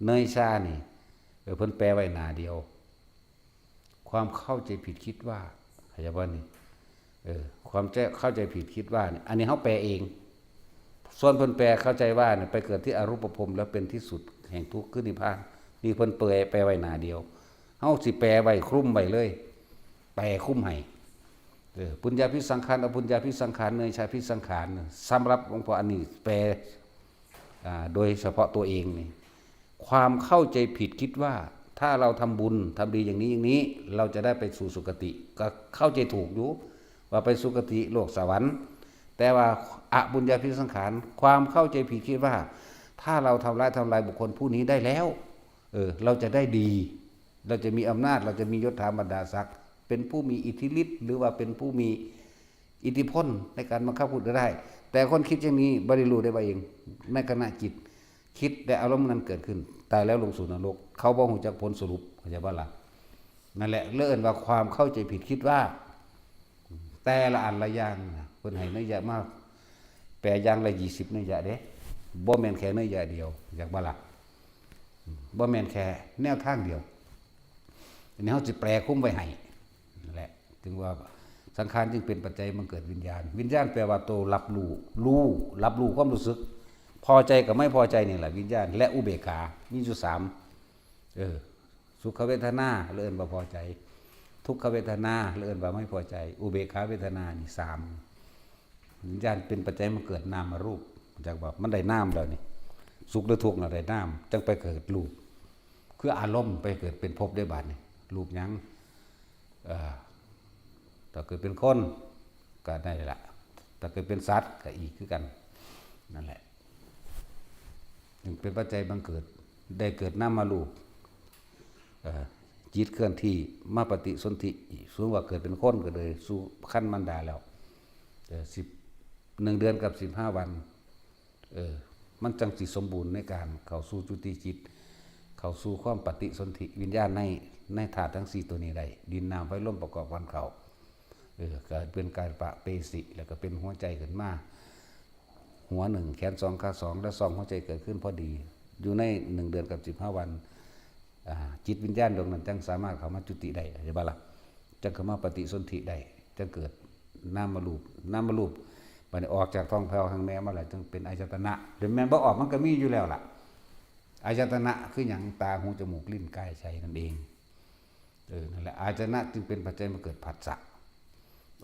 เนยชานี่เพิ่นแปลไว้หน้าเดียวความเข้าใจผิดคิดว่าเข้าใจบ่นี่ความเข้าใจผิดคิดว่านี่อันนี้เฮาแปลเองส่วนเพิ่นแปลเข้าใจว่าเนี่ยไปเกิดที่อรูปภพแล้วเป็นที่สุดแห่งทุกข์คือนิพพานนี่เพิ่นแปลไว้หน้าเดียวเฮาสิแปลไว้คลุมไว้เลยแปลคลุมให้ปุญญาพิสังขารอปุญญาพิสังขารเนยชาพิสังขารสำหรับหลวงพ่ออันนี้แปลโดยเฉพาะตัวเองนี่ความเข้าใจผิดคิดว่าถ้าเราทำบุญทำดีอย่างนี้อย่างนี้เราจะได้ไปสู่สุคติก็เข้าใจถูกอยู่ว่าไปสุคติโลกสวรรค์แต่ว่าอปุญญาพิสังขารความเข้าใจผิดคิดว่าถ้าเราทำลายบุคคลผู้นี้ได้แล้วเราจะได้ดีเราจะมีอำนาจเราจะมียศถาบรรดาศักดิ์เป็นผู้มีอิทธิฤทธิ์หรือว่าเป็นผู้มีอิทธิพลในการบังคับผู้อื่นได้แต่คนคิดอย่างนี้บริรู้ได้เองในขณะจิตคิดแต่อารมณ์นั้นเกิดขึ้นตายแล้วลงสู่นรกเขาบ่ฮู้จักผลสรุปเข้าใจบ่ล่ะนั่นแหละเลิ่นว่าความเข้าใจผิดคิดว่าแต่ละอันละอย่างเพิ่นให้นัยยะมากแปลอย่างละ20นัยยะเด้บ่แม่นแค่นัยยะเดียวอยากบ่ล่ะบ่แม่นแค่แนวทางเดียวอันนี้เฮาสิแปลคุ้มไว้ให้นั่นแหละถึงว่าสังขารจึงเป็นปัจจัยมันเกิดวิญญาณวิญญาณแปลว่าตัวรับรู้ความรู้สึกพอใจกับไม่พอใจนี่แหละวิญญาณและอุเบกขามีอยู่3สุขเวทนาเลื่อนว่าพอใจทุกขเวทนาเลื่อนว่าไม่พอใจอุเบกขาเวทนานี่3วิญญาณเป็นปัจจัยมันเกิดนามรูปจากบอกมันได้นามแล้วนี่สุขหรือทุกข์น่ะได้นามจังไปเกิดรูปคืออารมณ์ไปเกิดเป็นภพได้บาดนี่รูปหยังถ้าเกิดเป็นคนก็ได้ละถ้าเกิดเป็นสัตว์ก็อีกคือกันนั่นแหละจึงเป็นปัจจัยบังเกิดได้เกิดนามรูปจิตเคลื่อนที่มาปฏิสนธิสูงว่าเกิดเป็นคนก็เลยสู่ขั้นมันดาแล้ว1 เดือนกับ15 วันมันจังสิสมบูรณ์ในการเข้าสู่จุติจิตเข้าสู่ความปฏิสนธิวิญญาณในธาตุทั้ง4ตัวนี้ได้ดินน้ำไฟลมประกอบกันเขาก็เป็นกายปะเปสิแล้วก็เป็นหัวใจขึ้นมาหัว1แขน2ขา2และ2หัวใจเกิดขึ้นพอดีอยู่ใน1 เดือนกับ15 วันจิตวิญญาณดวงนั้นจังสามารถเข้ามาจุติได้ใช่ป่ะล่ะจังเข้ามาปฏิสนธิได้จังเกิดนามรูปบัดนี้ออกจากท้องแผ่วทางแม่มาแล้วจึงเป็นอายตนะเดี๋ยวแม่นบ่ออกมันก็มีอยู่แล้วล่ะอายตนะคือหยังตาหูจมูกลิ้นกายใจนั่นเองนั่นแหละอายตนะจึงเป็นปัจจัยมาเกิดผัสสะ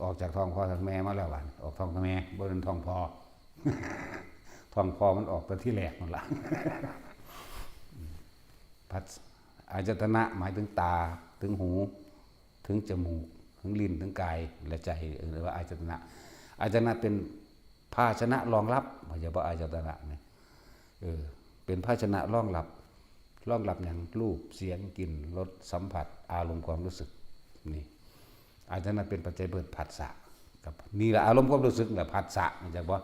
ออกจากท้องพ่อทางแม่มาแล้ววันออกท้องทางแม่บ่เป็นท้องพ่อ ท้องพ่อมันออกแต่ที่แรกนั่นล่ะ ผัสอายตนะหมายถึงตาถึงหูถึงจมูกถึงลิ้นถึงกายและใจหรือว่าอายตนะเป็นภาชนะรองรับไม่ใช่ว่าอายตนะเนี่ยเป็นภาชนะรองรับอย่างรูปเสียงกลิ่นรสสัมผัสอารมณ์ความรู้สึกนี่อายตนะเป็นปัจจัยเกิดผัสสะกับนี่แหละอารมณ์ความรู้สึกแหละผัสสะมันจะว่า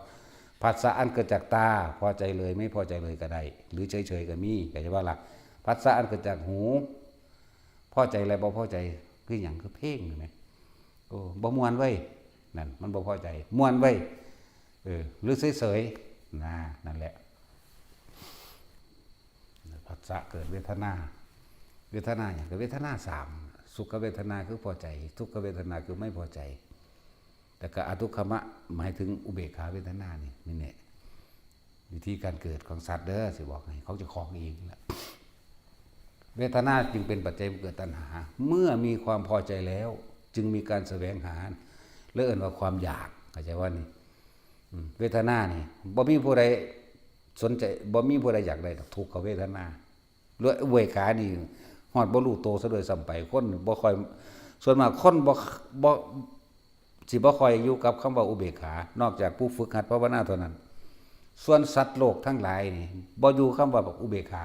ผัสสะอันเกิดจากตาพอใจเลยไม่พอใจเลยก็ได้หรือเฉยๆก็มีก็จะว่าล่ะผัสสะอันเกิดจากหูพอใจอะไรบ่พอใจคืออย่างคือเพ่งเห็นไหมโอ้บ่ม่วนไว้นั่นมันบ่พอใจม่วนไว้หรือเฉยๆนั่นแหละผัสสะเกิดเวทนาอย่างเวทนา3สุขเวทนาคือพอใจทุกขเวทนาคือไม่พอใจแต่ก็อทุกขมะหมายถึงอุเบกขาเวทนานี่แหละ วิธีการเกิดของสัตว์เด้อสิบอกให้เขาจะคลองเองแหละเวทนาจึงเป็นปัจจัยเกิดตัณหาเมื่อมีความพอใจแล้วจึงมีการแสวงหาเลื่อนว่าความอยากเข้าใจว่านี่เวทนานี่บ่มีผู้ใดสนใจบ่มีผู้ใดอยากได้ทุกข์กับเวทนาเลื่อยเวขานี่ฮอดบ่รู้โตซะด้วยซ้ำไปคนบ่ค่อยส่วนมากคนบ่สิบ่ค่อยอยู่กับคำว่าอุเบกขานอกจากผู้ฝึกหัดภาวนาเท่านั้นส่วนสัตว์โลกทั้งหลายนี่บ่อยู่คำว่าอุเบกขา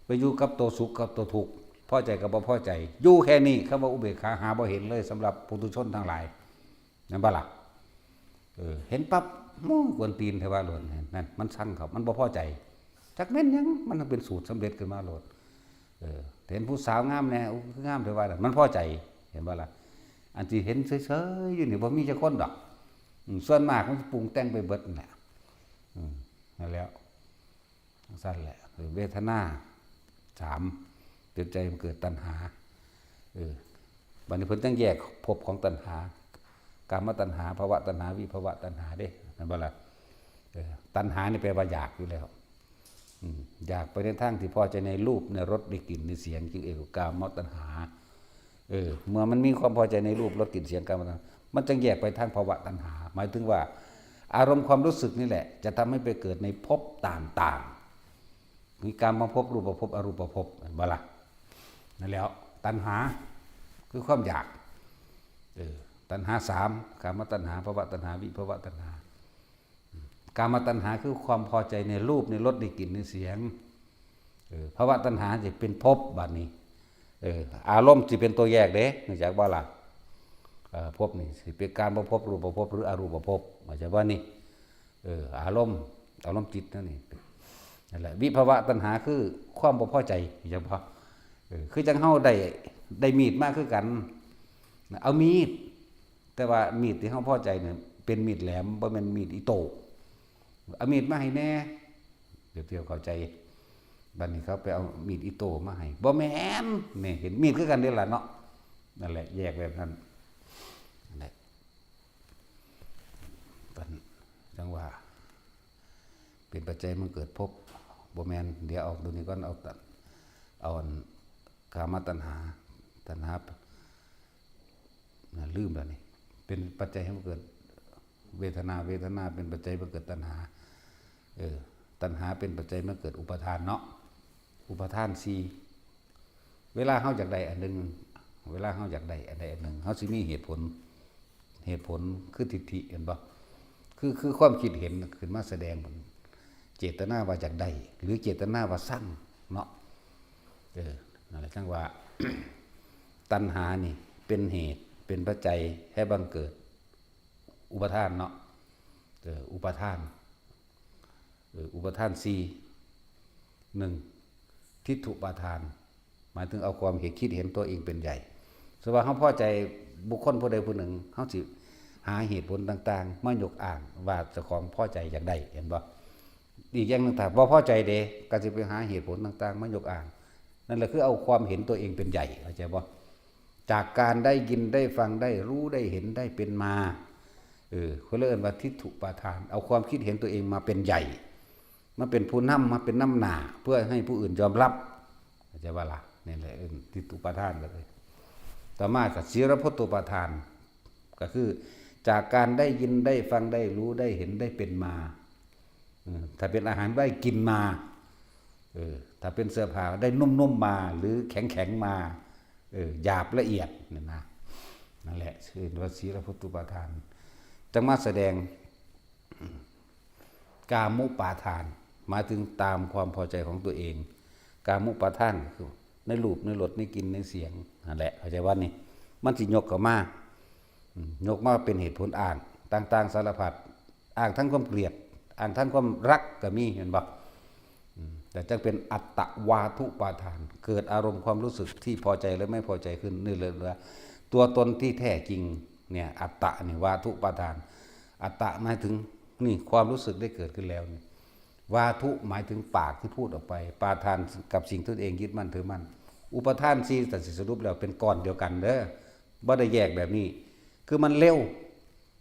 ไปอยู่กับตัวสุขกับตัวทุกข์พอใจกับบ่พอใจอยู่แค่นี้คำว่าอุเบกขาหาบ่เห็นเลยสำหรับปุถุชนทั้งหลายนั่นบ่ล่ะเห็นปั๊บกวนตีนเทว่าโลดนั่นมันสั่งเขามันบ่พอใจจักแม่นหยังมันเป็นสูตรสำเร็จขึ้นมาโลดเห็นผู้สาวงามแน่งามเทว่ามันพอใจเห็นบ่ล่ะอันที่เห็นเฉยๆอยู่นี่บ่มีจักคนดอกส่วนมากมันปรุงแต่งไปเบิดนั่นแหละนั่นแล้วสั้นแหละเวทนา3เป็นใจมันเกิดตัณหาบัดนี้เพิ่นต้องแยกภพของตัณหากามตัณหาภวตัณหาวิภวตัณหาเด้นั่นบ่ล่ะตัณหานี่แปลว่าอยากอยู่แล้วอยากไปในทางที่พอใจในรูปในรสในกลิ่นในเสียงจึงเรียกว่ากามตัณหาเมื่อมันมีความพอใจในรูปรสกลิ่นเสียงกามตัณหามันจึงแยกไปทางภวตัณหาหมายถึงว่าอารมณ์ความรู้สึกนี่แหละจะทำให้ไปเกิดในภพต่างๆมีกามภพรูปภพอรูปภพบ่ล่ะนั่นแล้วตัณหาคือความอยากตัณหา3กามตัณหาภวตัณหาวิภวตัณหากามตัณหาคือความพอใจในรูปในรสในกลิ่นในเสียงภวตัณหาจะเป็นภพบัดนี้อารมณ์สิเป็นตัวแยกเด้เนื่องจากว่าล่ะภพนี่สิเป็นการภพรูปภพหรืออรูปภพหมายถึงว่านี่อารมณ์จิตนั่นนี่นั่นแหละวิภวตัณหาคือความบ่พอใจเฉพาะคือจังเฮาได้มีดมากคือกันเอามีดแต่ว่ามีดที่เฮาพอใจเนี่ยเป็นมีดแหลมบ่แม่นมีดอิโต้เอามีดมาให้แน่เดี๋ยวเข้าใจบัดนี้เขาไปเอามีดอิโต้มาให้บ่แม่นนี่เห็นมีดคือกันเด้ล่ะเนาะนั่นแหละแยกแบบนั้นนั่นแหละปัญจังว่าเป็นปัจจัยมันเกิดภพบ่แม่นเดี๋ยวเอาตัวนี้ก่อนเอากามตัณหาลืมแล้วนี่เป็นปัจจัยให้มันเกิดเวทนาเป็นปัจจัยให้เกิดตัณหาตัณหาเป็นปัจจัยให้เกิดอุปทานเนาะอุปทาน4เวลาเฮาอยากได้อันนึงเวลาเฮาอยากได้อันใดอันหนึ่งเฮาสิมีเหตุผลคือทิฏฐิเห็นบ่คือความคิดเห็นขึ้นมาแสดงเจตนาว่าอยากได้หรือเจตนาว่าสร้างเนาะนั่นแหละจังว่า ตัณหานี่เป็นเหตุเป็นปัจจัยให้บังเกิดอุปทานเนาะอุปทาน1ทิฏฐุปาทานหมายถึงเอาความคิดเห็นตัวเองเป็นใหญ่สมมุติว่าเฮาพอใจบุคคลผู้ใดผู้หนึ่งเฮาสิหาเหตุผลต่างๆมายกอ้างว่าเจ้าของพอใจอยากได้เห็นบ่อีกอย่างนึงถ้าบ่พอใจเด้ก็สิไปหาเหตุผลต่างๆมายกอ้างนั่นแหละคือเอาความเห็นตัวเองเป็นใหญ่เข้าใจบ่จากการได้ยินได้ฟังได้รู้ได้เห็นได้เป็นมาเขาเรียกว่าทิฏฐุปาทานเอาความคิดเห็นตัวเองมาเป็นใหญ่มาเป็นผู้นำมาเป็นน้ำหน้าเพื่อให้ผู้อื่นยอมรับเข้าใจบ่ล่ะนี่แหละทิฏฐุปาทานก็เลยต่อมาก็ศีลพัตตุปาทานก็คือจากการได้ยินได้ฟังได้รู้ได้เห็นได้เป็นมาถ้าเป็นอาหารได้กินมาถ้าเป็นเสื้อผ้าได้นุ่มๆมาหรือแข็งๆมาหยาบละเอียดนั่นแหละชื่อว่าศีลพัตตุปาทานจังมาแสดงกามุปาทานหมายถึงตามความพอใจของตัวเองกามุปาทานคือในรูปในรสในกลิ่นในเสียงนั่นแหละเข้าใจว่านี่มันสิยกเข้ามายกมาเป็นเหตุผลอ้างต่างๆสารพัดอ้างทั้งความเกลียดอ้างทั้งความรักก็มีเห็นบ่แต่จังเป็นอัตตวาทุปาทานเกิดอารมณ์ความรู้สึกที่พอใจและไม่พอใจขึ้นนี่เลยว่าตัวตนที่แท้จริงเนี่ยอัตตะนี่วาทุปาทานอัตตะหมายถึงนี่ความรู้สึกได้เกิดขึ้นแล้วนี่วาทุหมายถึงปากที่พูดออกไปปาทานกับสิ่งที่ตัวเองยึดมั่นถือมั่นอุปทาน4แต่สรุปแล้วเป็นก้อนเดียวกันเด้อบ่ได้แยกแบบนี้คือมันเร็ว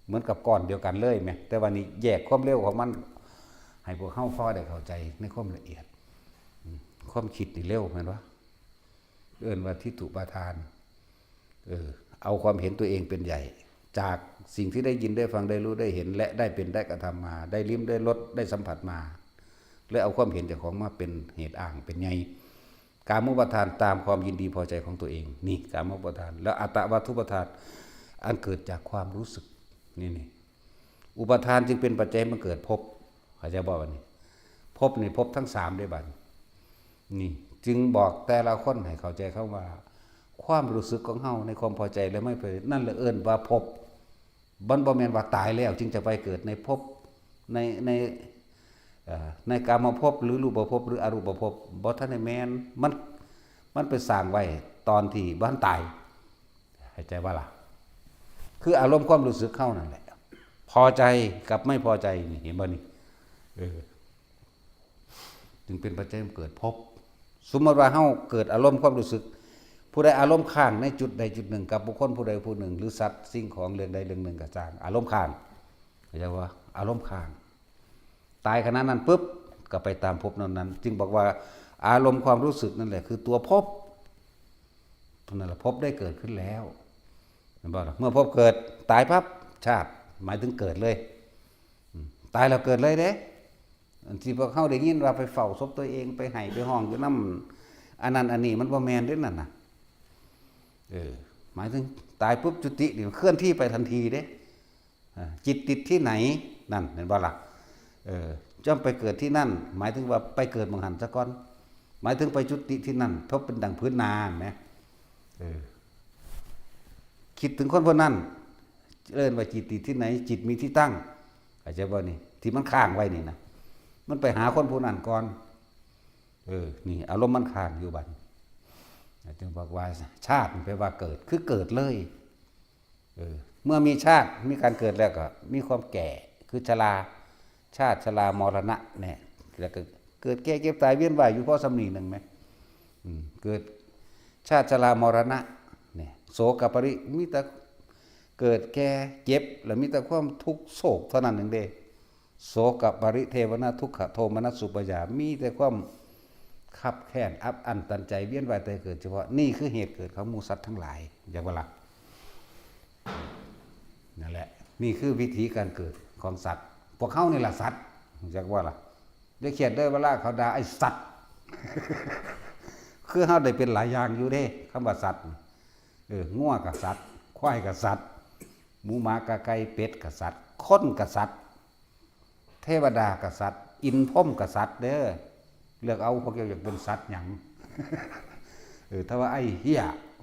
เหมือนกับก้อนเดียวกันเลยแม่แต่ว่านี่แยกความเร็วของมัน ให้พวกเฮาพอได้เข้าใจในความละเอียดความคิดนี่เร็วแม่นบ่เอิ้นว่าทิฏฐุปาทานเอาความเห็นตัวเองเป็นใหญ่จากสิ่งที่ได้ยินได้ฟังได้รู้ได้เห็นและได้เป็นได้กระทำมาได้ลิ้มได้รสได้สัมผัสมาแล้วเอาความเห็นเจ้าของมาเป็นเหตุอ้างเป็นไงกามุปาทานตามความยินดีพอใจของตัวเองนี่กามุปาทานแล้วอัตตวัตถุปาทานอันเกิดจากความรู้สึกนี่อุปาทานจึงเป็นปัจจัยมันเกิดภพเขาจะบอกว่านี่ภพนี่ภพทั้ง3ได้บัดนี่จึงบอกแต่ละคนให้เข้าใจเข้าว่าความรู้สึกของเฮาในความพอใจและไม่พอใจนั่นแหละเอิ้นว่าภพบ่แม่นว่าตายแล้วจึงจะไปเกิดในภพในกามภพหรือรูปภพหรืออรูปภพบ่ทันได้แม่นมันไปสร้างไว้ตอนที่บ่ทันตายเข้าใจว่าล่ะคืออารมณ์ความรู้สึกเข้านั่นแหละพอใจกับไม่พอใจนี่เห็นบ่นี่จึงเป็นปัจจัยเกิดภพสมมติว่าเฮาเกิดอารมณ์ความรู้สึกผู้ใดอารมณ์ข้างในจุดใดจุดหนึ่งกับบุคคลผู้ใดผู้หนึ่งหรือสัตว์สิ่งของเรื่องใดเรื่องหนึ่งก็ตามอารมณ์ข้างเข้าใจว่าอารมณ์ข้างตายขณะนั้นปุ๊บก็ไปตามภพนั้นจึงบอกว่าอารมณ์ความรู้สึกนั่นแหละคือตัวภพนั่นแหละภพได้เกิดขึ้นแล้วเห็นบ่ล่ะเมื่อภพเกิดตายปั๊บชาติหมายถึงเกิดเลยตายแล้วเกิดเลยเด้ที่พวกเขาได้ยินว่าไปเฝ้าศพตัวเองไปให้ไปห้องอยู่น้ำอันนั้นอันนี้มันบ่แม่นเด้นั่นน่ะหมายถึงตายปุ๊บจุตินี่เคลื่อนที่ไปทันทีเด้จิตติดที่ไหนนั่นเห็นบ่ล่ะจ้ำไปเกิดที่นั่นหมายถึงว่าไปเกิดเมืองหันซะก่อนหมายถึงไปจุติที่นั่นเพราะเป็นดังพื้นนาแหมคิดถึงคนพวกนั้นเอิ้นว่าจิตติดที่ไหนจิตมีที่ตั้งเข้าใจบ่นี่ที่มันค้างไว้นี่นะมันไปหาคนผู้นั้นก่อนนี่อารมณ์มันค้างอยู่บัดจึงบอกว่าชาติแปลว่าเกิดคือเกิดเลยเมื่อมีชาติมีการเกิดแล้วก็มีความแก่คือชราชาติชรามรณะเนี่ยแล้วก็เกิดแก่เก็บตายเวียนว่ายอยู่เพราะสำนีหนึ่งไหมเกิดชาติชรามรณะเนี่ยโศกปริมีแต่เกิดแก่เจ็บแล้วมีแต่ความทุกข์โศกเท่านั้นหนึ่งเด้โศกปริเทวนาทุกขโทมนัสสุปยามีแต่ความขับแค้นอับอั้นตันใจเวียนว่ายตายเกิดเฉพาะนี่คือเหตุเกิดของหมู่สัตว์ทั้งหลายอย่างว่าล่ะนั่นแหละนี่คือวิธีการเกิดของสัตว์พวกเขานี่แหละสัตว์อย่างว่าล่ะได้เขียนได้เวลาเขาด่าไอ้สัตว์ คือเขาได้เป็นหลายอย่างอยู่เด้คำว่าสัตว์งัวกับสัตว์ควายกับสัตว์หมูหมากะไก่เป็ดกับสัตว์คนกับสัตว์เทวดากับสัตว์อินพรหมกับสัตว์เด้อเลือกเอาพวกเกี่ยวอยากเป็นสัตว์หยังถ้าว่าไอ้เหี้ย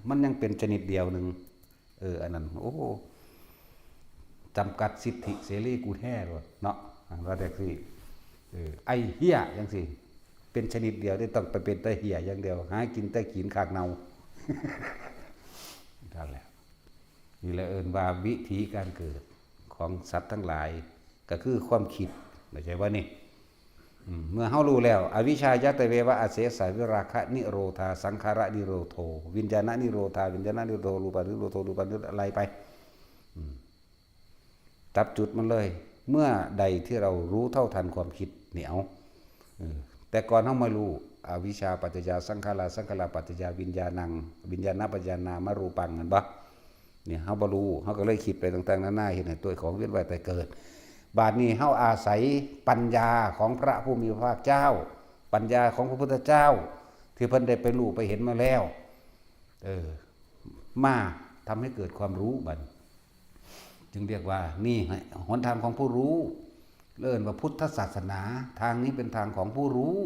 มันยังเป็นชนิดเดียวหนึ่งอันนั้นโอ้จำกัดสิทธิเสรีกูแท้เลยเนาะว่าแต่สิไอ้เหี้ยยังสิเป็นชนิดเดียวได้ต้องไปเป็นแต่เหี้ยอย่างเดียวหากินแต่ขีนขากเนานั่นแหละนี่แหละว่าวิธีการเกิดของสัตว์ทั้งหลายก็คือความคิดไม่ใช่ว่านี่เมื่อเฮารู้แล้วอวิชชายตเววะอาเสสะวิราคะนิโรธาสังขารนิโรโธวิญญาณนิโรธาวิญญาณนิโรโธรูปานิโรโธรูปานิโรโธอะไรไปจับจุดมันเลยเมื่อใดที่เรารู้เท่าทันความคิดเหนียวแต่ก่อนเฮาไม่รู้อวิชชาปัจจยาสังขาราสังขาราปัจจยาวิญญาณังวิญญาณปัจจยานามรูปังนั่นบ่เนี่ยเฮาบ่รู้เฮาก็เลยคิดไปต่างๆนานาเห็นตัวของเวียนว่ายตายเกิดบาดนี้เฮาอาศัยปัญญาของพระผู้มีพระภาคเจ้าปัญญาของพระพุทธเจ้าที่เพิ่นได้ไปรู้ไปเห็นมาแล้วมาทำให้เกิดความรู้บัดจึงเรียกว่านี่หนทางของผู้รู้เรียกว่าพุทธศาสนาทางนี้เป็นทางของผู้รู้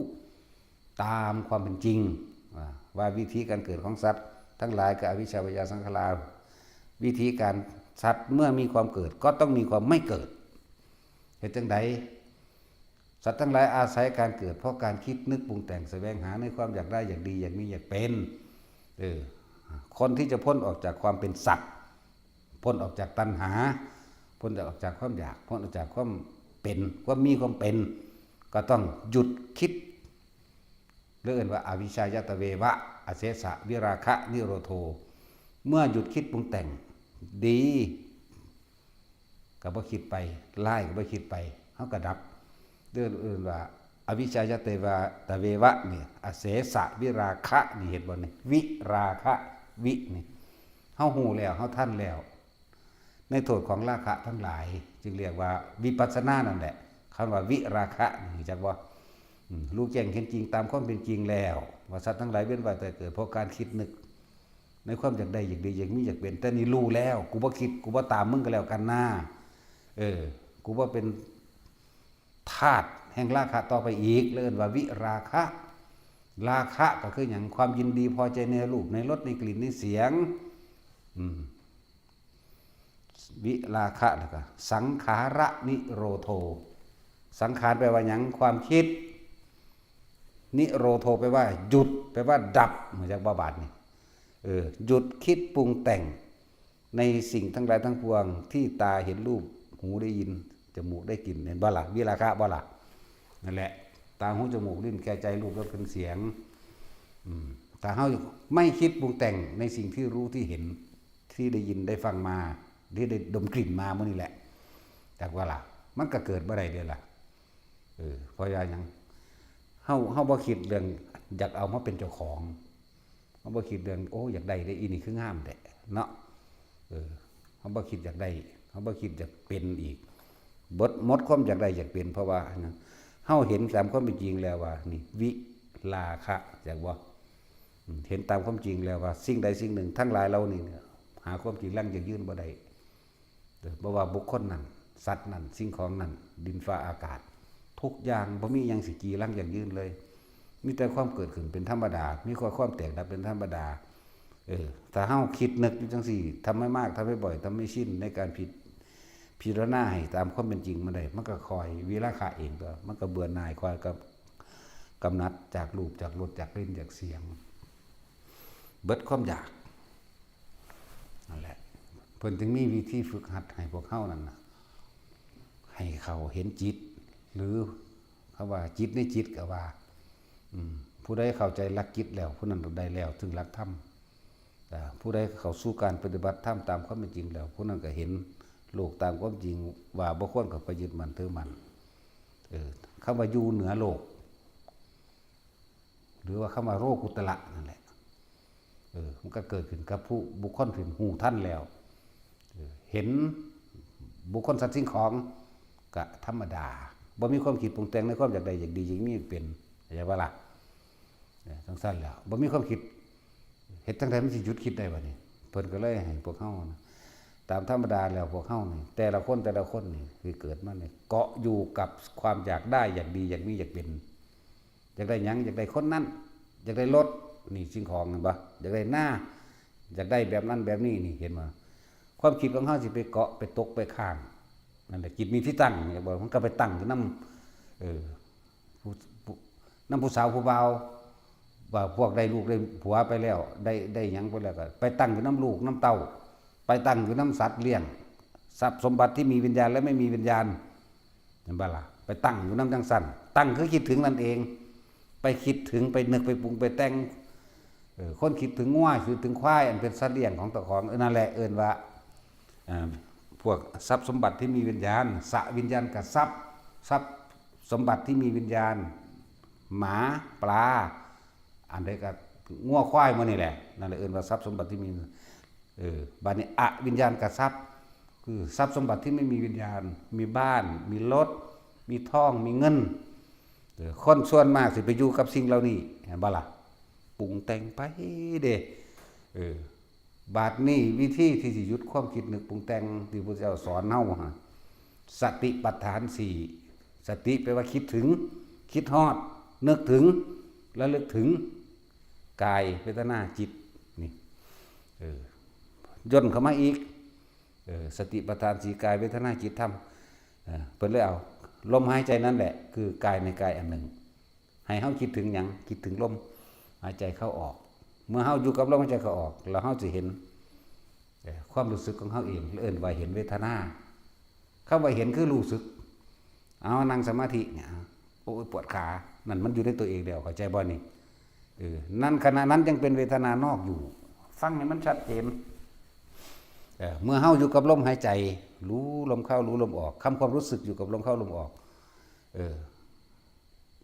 ตามความเป็นจริงว่าวิธีการเกิดของสัตว์ทั้งหลายกับอวิชชาปัจจยาสังขารวิธีการสัตว์เมื่อมีความเกิดก็ต้องมีความไม่เกิดเหตุจังใดสัตว์ทั้งหลายอาศัยการเกิดเพราะการคิดนึกปรุงแต่งแสวงหาในความอยากได้อยากดีอยากมีอยากเป็นคนที่จะพ้นออกจากความเป็นสัตว์พ้นออกจากตัณหาพ้นออกจากความอยากพ้นออกจากความเป็นความมีความเป็นก็ต้องหยุดคิดเรียกว่าอวิชชายตเววะอเสสะวิราคะนิโรโธเมื่อหยุดคิดปรุงแต่งดีก็บ่คิดไปร้ายก็บ่คิดไปเฮาก็ดับ เรื่องว่าอวิชชายเตวะตะเววะนี่อเสสะวิราคะนี่เห็นบ่นี่วิราคะวินี่เฮาฮู้แล้วเฮาทันแล้วในโทษของราคะทั้งหลายจึงเรียกว่าวิปัสสนานั่นแหละคำว่าวิราคะนี่จักว่ารู้แจ้งเห็นจริงตามความเป็นจริงแล้วว่าสัตว์ทั้งหลายเว้นไว้แต่เกิดเพราะการคิดนึกในความอยากได้อยากดีอยากมีอยากเป็นแต่นี่รู้แล้วกูบ่คิดกูบ่ตามมึงก็แล้วกันหน้ากูบ่เป็นธาตุแห่งราคะต่อไปอีกเรียกว่าวิราคะราคะก็คืออย่างความยินดีพอใจในรูปในรสในกลิ่นในเสียงวิราคะแล้วก็สังขาระนิโรโธสังขารแปลว่าอย่างความคิดนิโรโธแปลว่าหยุดแปลว่าดับเหมือนจากบาบาดนี่หยุดคิดปรุงแต่งในสิ่งทั้งหลายทั้งปวงที่ตาเห็นรูปหูได้ยินจมูกได้กลิ่นเห็นบ่ล่ะวิราคะบ่ล่ะนั่นแหละตาหูจมูกลิ้นแก่ใจรูปรสกลิ่นเสียงถ้าเฮาไม่คิดปรุงแต่งในสิ่งที่รู้ที่เห็นที่ได้ยินได้ฟังมาที่ได้ดมกลิ่นมามื้อนี้แหละจากว่าล่ะมันก็เกิดบ่ได้เด้อล่ะเพราะว่าหยังเฮาบ่คิดเรื่องอยากเอามาเป็นเจ้าของเฮาบ่คิดเรื่องโอ้อยากได้ได้อีนี่คืองามแท้เนาะเฮาบ่คิดอยากได้เฮาบ่คิดอยากเป็นอีกหมดความอยากได้อยากเป็นเพราะว่าเฮาเห็นตามความเป็นจริงแล้วว่านี่วิราคะจักบ่เห็นตามความจริงแล้วว่าสิ่งใดสิ่งหนึ่งทั้งหลายเหล่านี้หาความจริงยั่งยืนบ่ได้บ่ว่าบุคคลนั้นสัตว์นั้นสิ่งของนั้นดินฟ้าอากาศทุกอย่างบ่มีหยังสิจีรังยั่งยืนเลยมีแต่ความเกิดขึ้นเป็นธรรมดามีความแตกดับเป็นธรรมดาถ้าเฮาคิดนึกอยู่จังซี่ทำให้มากทำให้บ่อยทำให้ชินในการพิจารณาให้ตามความเป็นจริงมันได้มันก็คอยวิราคะเองตัวมันก็เบื่อหน่ายคอยกับกำนัดจากรูปจากรสจากกลิ่นจากเสียงเบิดความอยากนั่นแหละเพิ่นถึงมีวิธีฝึกหัดให้พวกเฮานั่นน่ะให้เขาเห็นจิตหรือคำว่าจิตในจิตก็ว่าผู้ใดเข้าใจหลักจิตแล้วผู้นั้นได้แล้วถึงหลักธรรมผู้ใดเข้าสู่การปฏิบัติธรรมตามความเป็นจริงแล้วผู้นั้นก็เห็นโลกตามความจริงว่าบ่ควรกับไปยึดมั่นถือมั่นคำว่าอยู่เหนือโลกหรือว่าคำว่าโลกุตระนั่นแหละมันก็เกิดขึ้นกับผู้บุคคลถึงหูท่านแล้วเห็นบุคคลสัตว์สิ่งของก็ธรรมดาบ่มีความคิดปรุงแต่งในความอยากใดอยากดีอย่างนี้เป็นเข้าใจบ่ล่ะทั้งสั้นแล้วบ่มีความคิดเฮ็ดจังได๋มันสิหยุดคิดได้บัดนี้เพิ่นก็เลยให้พวกเฮาตามธรรมดาแล้วพวกเฮานี่แต่ละคนนี่คือเกิดมาเนี่ยเกาะอยู่กับความอยากได้อยากดีอยากมีอยากเป็นอยากได้หยังอยากได้คนนั้นอยากได้รถนี่สิ่งของเห็นบ่อยากได้หน้าอยากได้แบบนั้นแบบนี้นี่เห็นบ่ความคิดของเฮาสิไปเกาะไปตกไปข้างนั่นแหละจิตมีที่ตั้งอย่าบอกมันก็ไปตั้งอยู่นำผู้สาวผู้บ่าวว่าพวกได้ลูกได้ผัวไปแล้วได้หยังไปแล้วก็ไปตั้งอยู่นำลูกนำเต้าไปตั้งอยู่นำสัตว์เลี้ยงทรัพย์สมบัติที่มีวิญญาณและไม่มีวิญญาณเห็นบ่ล่ะไปตั้งอยู่นำจังซั่นตั้งคือคิดถึงนั่นเองไปคิดถึงไปนึกไปปรุงไปแต่งคนคิดถึงงัวคิดถึงควายอันเป็นสัตว์เลี้ยงของตะของนั่นแหละเอิ้นว่าพวกทรัพย์สมบัติที่มีวิญญาณสวิญญาณกับทรัพย์สมบัติที่มีวิญญาณหมาปลาอันใดก็งัวควายมื้อนี่แหละนั่นแหละเอิ้นว่าทรัพย์สมบัติที่มีบัดนี้อวิญญาณกับทรัพย์คือทรัพย์สมบัติที่ไม่มีวิญญาณมีบ้านมีรถมีทองมีเงินคนส่วนมากสิไปอยู่กับสิ่งเหล่านี้เห็นบ่ล่ะปรุงแต่งไปเด้บาดนี้วิธีที่สิหยุดความคิดนึกปรุงแต่งที่พระเจ้าสอนเฮาสติปัฏฐาน4สติแปลว่าคิดถึงคิดฮอดนึกถึงระลึกถึงกายเวทนาจิตนี่ย่นเข้ามาอีกสติปัฏฐาน4กายเวทนาจิตธรรมเพิ่นเลยเอาลมหายใจนั่นแหละคือกายในกายอันหนึ่งให้เฮาคิดถึงหยังคิดถึงลมหายใจเข้าออกเมื่อเฮาอยู่กับลมหายใจเข้าออกแล้วเฮาสิเห็นความรู้สึกของเฮาเองเอิ้นว่าเห็นเวทนาคำว่าเห็นคือรู้สึกเอานั่งสมาธิเนี่ยโอ้ยปวดขานั่นมันอยู่ในตัวเองเดียวเข้าใจบ่นี่นั่นขณะนั้นยังเป็นเวทนานอกอยู่ฟังให้มันชัดเจนเมื่อเฮาอยู่กับลมหายใจรู้ลมเข้ารู้ลมออกความรู้สึกอยู่กับลมเข้าลมออก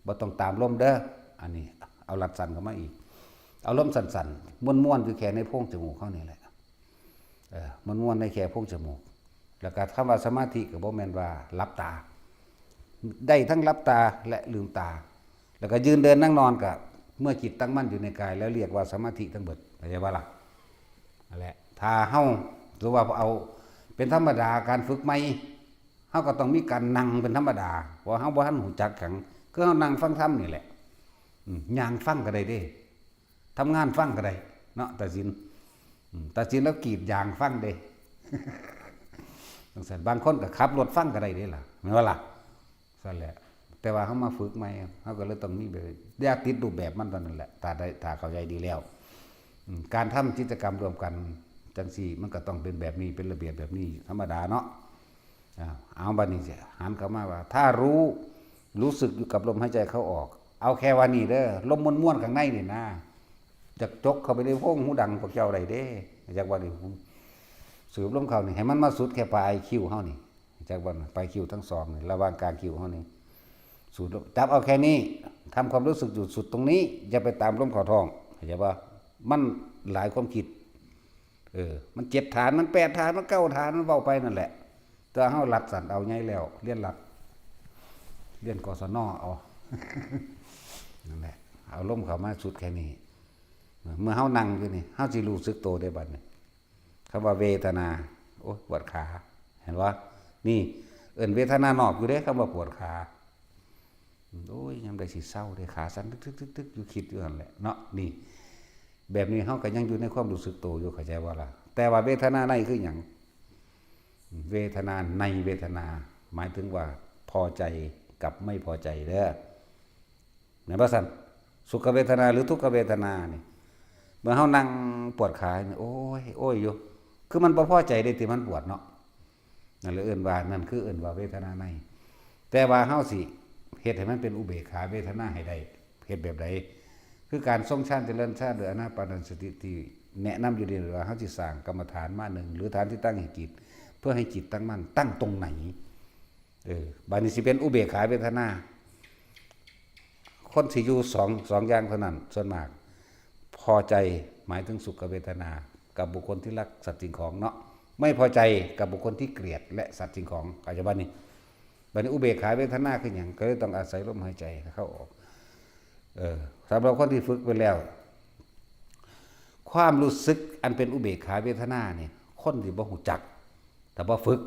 บ่ต้องตามลมเด้ออันนี้เอาหลัดสั่นเข้ามาอีกเอาลมสั่นๆม้วนๆคือแค่ในโพรงจมูกเฮานี่แหละม้วนๆในแค่โพรงจมูกแล้วก็คำว่าสมาธิก็บ่แม่นว่าหลับตาได้ทั้งหลับตาและลืมตาแล้วก็ยืนเดินนั่งนอนก็เมื่อจิตตั้งมั่นอยู่ในกายแล้วเรียกว่าสมาธิทั้งเบิดเข้าใจบ่ล่ะนั่นแหละถ้าเฮาหรือว่าเอาเป็นธรรมดาการฝึกใหม่เฮาก็ต้องมีการนั่งเป็นธรรมดาเพราะเฮาบ่ทันรู้จักกันคือเฮานั่งฟังธรรมนี่แหละย่างฟังก็ได้เด้ทำงานฟังก็ได้เนาะตัดสินแล้วกรีดยางฟังเด้จังซั่นบางคนก็ขับรถฟังก็ได้เด้ล่ะแม่นบ่ล่ะซั่นแหละแต่ว่าเฮามาฝึกใหม่เฮาก็เลยต้องมีแบบอย่าติดรูปแบบมันตอนนั้นแหละถ้าเข้าใจดีแล้วการทำกิจกรรมรวมกันจังซี่มันก็ต้องเป็นแบบนี้เป็นระเบียบแบบนี้ธรรมดาเนาะเอาบัดนี้สิหันเข้ามาว่าถ้ารู้สึกอยู่กับลมหายใจเข้าออกเอาแค่ว่านี่เด้อลมม้วนๆข้างในนี่นะจักจกเข้าไปในโพรงหูดังพวกเจ้าได้เด้จักว่านี่สูบลมเข้านี่ให้มันมาสุดแค่ปลายคิ้วเฮานี่จักว่าปลายคิ้วทั้งสองนี่ระหว่างกลางคิ้วเฮานี่สูดจับเอาแค่นี้ทำความรู้สึกอยู่สุดตรงนี้อย่าไปตามลมเข้าท้องเข้าใจป่ะมันหลายความคิดมัน7ฐานมัน8ฐานมัน9ฐานมันเว้าไปนั่นแหละแต่เฮาหลัดสั่นเอาใหญ่แล้วเรียนหลัดเรียนกศนเอานั่นแหละเอาลมเข้ามาสุดแค่นี้เมื่อเฮานั่งอยู่นี่เฮาสิรู้สึกโตได้บัดนี้คำว่าเวทนาโอ้ปวดขาเห็นบ่นี่เอิ้นเวทนานอกอยู่เด้คำว่าปวดขาโอ้ยยามใดสิเศร้าเด้ขาสั่นตึกๆๆอยู่คิดอยู่นั่นแหละเนาะนี่แบบนี้เฮาก็ยังอยู่ในความรู้สึกโตอยู่เข้าใจบ่ล่ะแต่ว่าเวทนาในคือหยังเวทนาในเวทนาหมายถึงว่าพอใจกับไม่พอใจเด้อแม่นบ่ซั่นสุขเวทนาหรือทุกขเวทนานี่เมื่อเฮานั่งปวดขาโอ้ยอยู่คือมันบ่พอใจได้ที่มันปวดเนาะนั่นเลยเอิ้นว่านั่นคือเอิ้นว่าเวทนาในแต่ว่าเฮาสิเฮ็ดให้มันเป็นอุเบกขาเวทนาให้ได้เฮ็ดแบบใดคือการทรงฌานเจริญฌานหรืออานาปานสติที่แนะนำอยู่ดีว่าเฮาสิสร้างกรรมฐานมาหนึ่งหรือฐานที่ตั้งให้จิตเพื่อให้จิตตั้งมั่นตั้งตรงไหนบัดนี้สิเป็นอุเบกขาเวทนาคนสิอยู่2อย่างเท่านั้นส่วนมากพอใจหมายถึงสุขเวทนากับบุคคลที่รักสัตว์สิ่งของเนาะไม่พอใจกับบุคคลที่เกลียดและสัตว์สิ่งของเข้าใจบ่นี่บัดนี้อุเบกขาเวทนาคือหยังก็เลยต้องอาศัยลมหายใจเข้าออกสำหรับคนที่ฝึกไปแล้วความรู้สึกอันเป็นอุเบกขาเวทนาเนี่ยคนที่บ่รู้จักแต่บ่ฝึก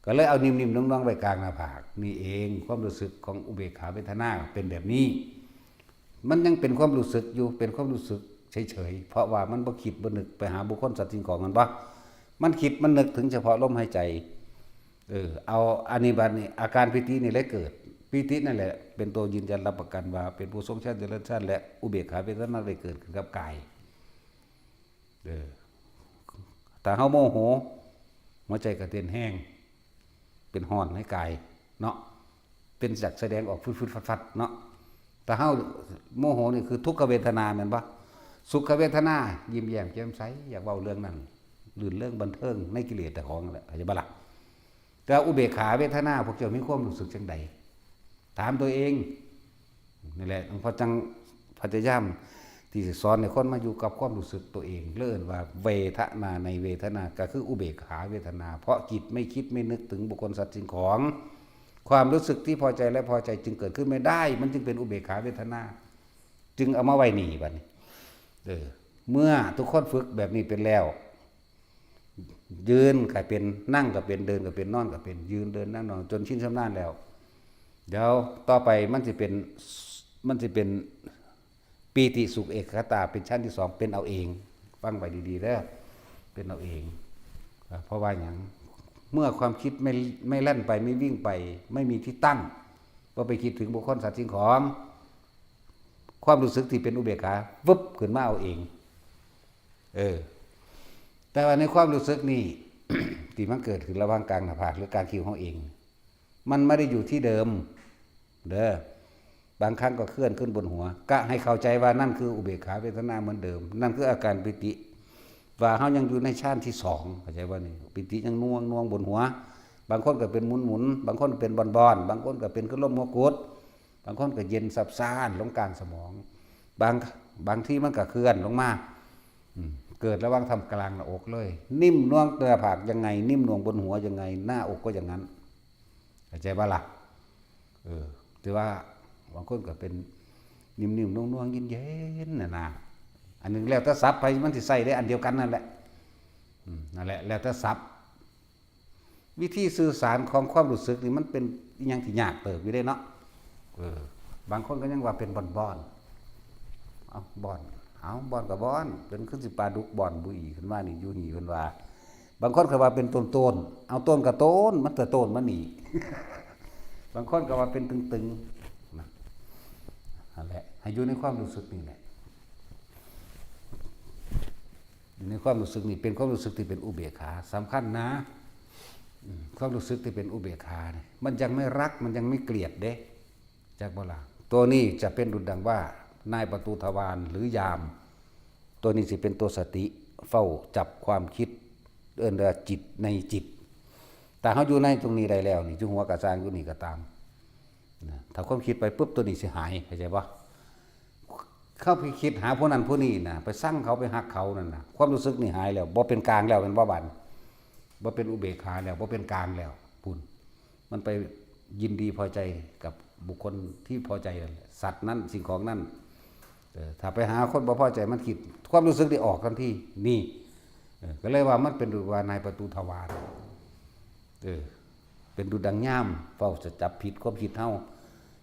ก็เลยเอานิ่มๆน้องๆไว้กลางหน้าผากนี่เองความรู้สึกของอุเบกขาเวทนาเป็นแบบนี้มันยังเป็นความรู้สึกอยู่เป็นความรู้สึกเฉยๆเพราะว่ามันบ่คิดบ่นึกไปหาบุคคลสัตว์สิ่งของกันบ่มันคิดมันนึกถึงเฉพาะลมหายใจเอาอันนี้บัดนี้อาการปิตินี่เลยเกิดปิตินั่นแหละเป็นตัวยืนยันรับประกันว่าเป็นผู้ทรงฌานเจริญฌานและอุเบกขาเวทนาได้เกิดขึ้นกับกายถ้าเฮาโมโหหัวใจก็เต้นแห้งเป็นห้อนให้กายเนาะเป็นจักแสดงออกฟึดๆฟัดๆเนาะแต่เฮาโมโหนี่คือทุกขเวทนาแม่นบ่สุขเวทนายิ้มแย้มแจ่มใสอยากเว้าเรื่องนั้นลื่นเรื่องบันเทิงในกิเลสแต่ของนั่นแหละเข้าใจบ่ล่ะแต่อุเบกขาเวทนาพวกเจ้ามีความรู้สึกจังใดถามตัวเองนี่แหละหลวงพ่อจังพยายามที่จะสอนให้คนมาอยู่กับความรู้สึกตัวเองเลิ่นว่าเวทนาในเวทนาก็คืออุเบกขาเวทนาเพราะจิตไม่คิดไม่นึกถึงบุคคลสัตว์สิ่งของความรู้สึกที่พอใจและพอใจจึงเกิดขึ้นไม่ได้มันจึงเป็นอุเบกขาเวทนาจึงเอามาไว้นี่บัดนี้เมื่อทุกคนฝึกแบบนี้เป็นแล้วยืนก็เป็นนั่งก็เป็นเดินก็เป็นนอนก็เป็นยืนเดินนั่งนอนจนชินชำนาญแล้วเดี๋ยวต่อไปมันสิเป็นปีติสุขเอกคตาเป็นชั้นที่2เป็นเอาเองฟังไปดีๆแล้วเป็นเอาเองเพราะว่าอย่างเมื่อความคิดไม่แล่นไปไม่วิ่งไปไม่มีที่ตั้งว่าไปคิดถึงบุคคลสัตว์สิ่งของความรู้สึกที่เป็นอุเบกขาวึบขึ้นมาเอาเองแต่ว่าในความรู้สึกนี่ ที่มันเกิดขึ้นระหว่างกลางหน้าผากหรือกลางคิ้วของเองมันไม่ได้อยู่ที่เดิมบางครั้งก็เคลื่อนขึ้นบนหัวก็ให้เข้าใจว่านั่นคืออุเบกขาเวทนาเหมือนเดิมนั่นคืออาการปิติว่าเฮายังอยู่ในฌานที่2เข้าใจว่านี่ปิติยังน่วงบนหัวบางคนก็เป็นหมุนบางคนเป็นบอนบางคนก็เป็นขึ้นลมหัวกุด บางคนก็เย็นซับซ่านลงกลางสมองบางบางที่มันก็เคลื่อนลงมาเกิดระหว่างทำกลางหน้าอกเลยนิ่มน่วงเตะผากยังไงนิ่มน่วงบนหัวยังไงหน้าอกก็อย่างนั้นเข้าใจป่ะล่ะแต่ว่าบางคนก็เป็นนิ่มๆน่วงๆเย็นๆน่ะนะอันนึงแล้วแต่ศัพท์ไปมันสิใส่ได้อันเดียวกันนั่นแหละนั่นแหละแล้วแต่ศัพท์วิธีสื่อสารของความรู้สึกนี่มันเป็นอย่างที่ยากเติบอยู่ได้เนาะบางคนก็ยังว่าเป็นบอนเอาบอนกับบอนเป็นขึ้นสิปลาดุกบอนบุอีขึ้นมานี่อยู่นี่เพิ่นว่าบางคนก็ว่าเป็นต้นเอาต้นกับต้นมันแต่ต้นมันนี่ บางคนก็ว่าเป็นตึงๆนั่นแหละให้อยู่ในความรู้สึกนี่แหละอยู่ในความรู้สึกนี่เป็นความรู้สึกที่เป็นอุเบกขาสำคัญนะความรู้สึกที่เป็นอุเบกขาเนี่ยมันยังไม่รักมันยังไม่เกลียดเด้จากโบราณตัวนี้จะเป็นดุจดังว่านายประตูทวารหรือยามตัวนี้สิเป็นตัวสติเฝ้าจับความคิดเอิ้นว่าจิตในจิตแต่เขาอยู่ในตรงนี้ได้แล้วนี่จุหัวกระซางอยู่นี่ก็ตามถ้าความคิดไปปุ๊บตัวนี้สิหายเข้าใจปะเข้าไปคิดหาผู้นั้นผู้นี้นะไปสั่งเขาไปหักเขานั่นนะความรู้สึกนี่หายแล้วบ่เป็นกลางแล้วเป็นบ่บันบ่เป็นอุเบกขาแล้วบ่เป็นกลางแล้วปุ่นมันไปยินดีพอใจกับบุคคลที่พอใจสัตว์นั้นสิ่งของนั้นถ้าไปหาคนบ่พอใจมันคิดความรู้สึกได้ออกทันทีนี่ก็เลยว่ามันเป็นดุจว่านายประตูทวารเป็นดุจดังย่ามเฝ้าจะจับผิดความคิดเฮา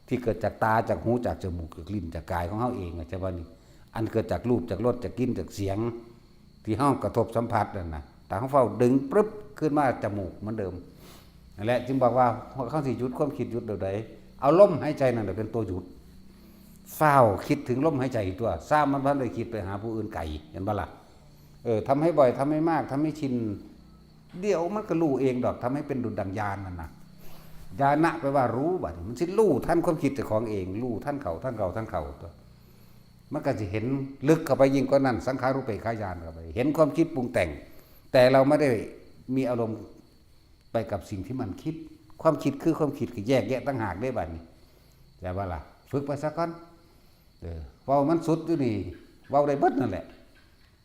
ที่เกิดจากตาจากหูจากจมูกจากลิ้นจากกายของเฮาเองใช่ป่ะนี่อันเกิดจากรูปจากรสจากกลิ่นจากเสียงที่เฮากระทบสัมผัสนั่นน่ะแต่เฮาเฝ้าดึงปึ๊บขึ้นมาจมูกเหมือนเดิมนั่นแหละจึงบอกว่าเขาสิหยุดความคิดหยุดเดี๋ยวใดเอาลมหายใจนั่นแหละเป็นตัวหยุดเฝ้าคิดถึงลมหายใจตัวซ้ำมันบ่ได้คิดไปหาผู้อื่นไกลเห็นบ่ล่ะทำให้บ่อยทำให้มากทำให้ชินเดี๋ยวมันก็รู้เองดอกทำให้เป็นดุจดังญาณนั่นน่ะญาณะแปลว่ารู้บัดมันสิรู้ท่านความคิดเจ้าของเองรู้ท่านเขาตัวมันก็จะเห็นลึกเข้าไปยิ่งกว่านั้นสังขารุปเปขายานเข้าไปเห็นความคิดปรุงแต่งแต่เราไม่ได้มีอารมณ์ไปกับสิ่งที่มันคิดความคิดคือความคิดคือแยกแยะต่างหากได้บัดนี้แต่ว่าล่ะฝึกไปซะก่อนเว้ามันสุดอยู่นี่เว้าได้เบิดนั่นแหละ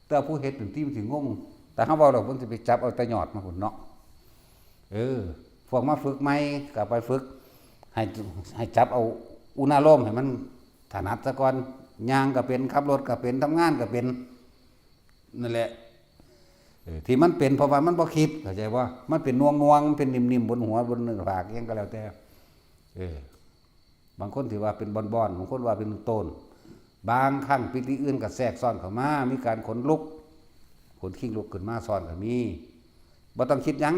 แต่ผู้เฮ็ดถึงที่มันสิงงแต่เฮาเว้าแล้วเพิ่นสิไปจับเอาแต่ยอดมาพุ่นเนาะพวกมาฝึกใหม่ก็ไปฝึกให้จับเอาอุณาโลมให้มันถนัดซะก่อนย่างก็เป็นขับรถก็เป็นทำงานก็เป็นนั่นแหละที่มันเป็นเพราะว่ามันบ่คิดเข้าใจบ่มันเป็นน่วงๆมันเป็นนิ่มๆบนหัวบนหน้าผากยังก็แล้วแต่บางคนที่ว่าเป็นบอนๆบางคนว่าเป็นต้นบางครั้งปิติอื่นก็แทรกซ้อนเข้ามามีการขนลุกขนขิ้งลุกขึ้นมาซ้อนก็มีบ่ต้องคิดหยัง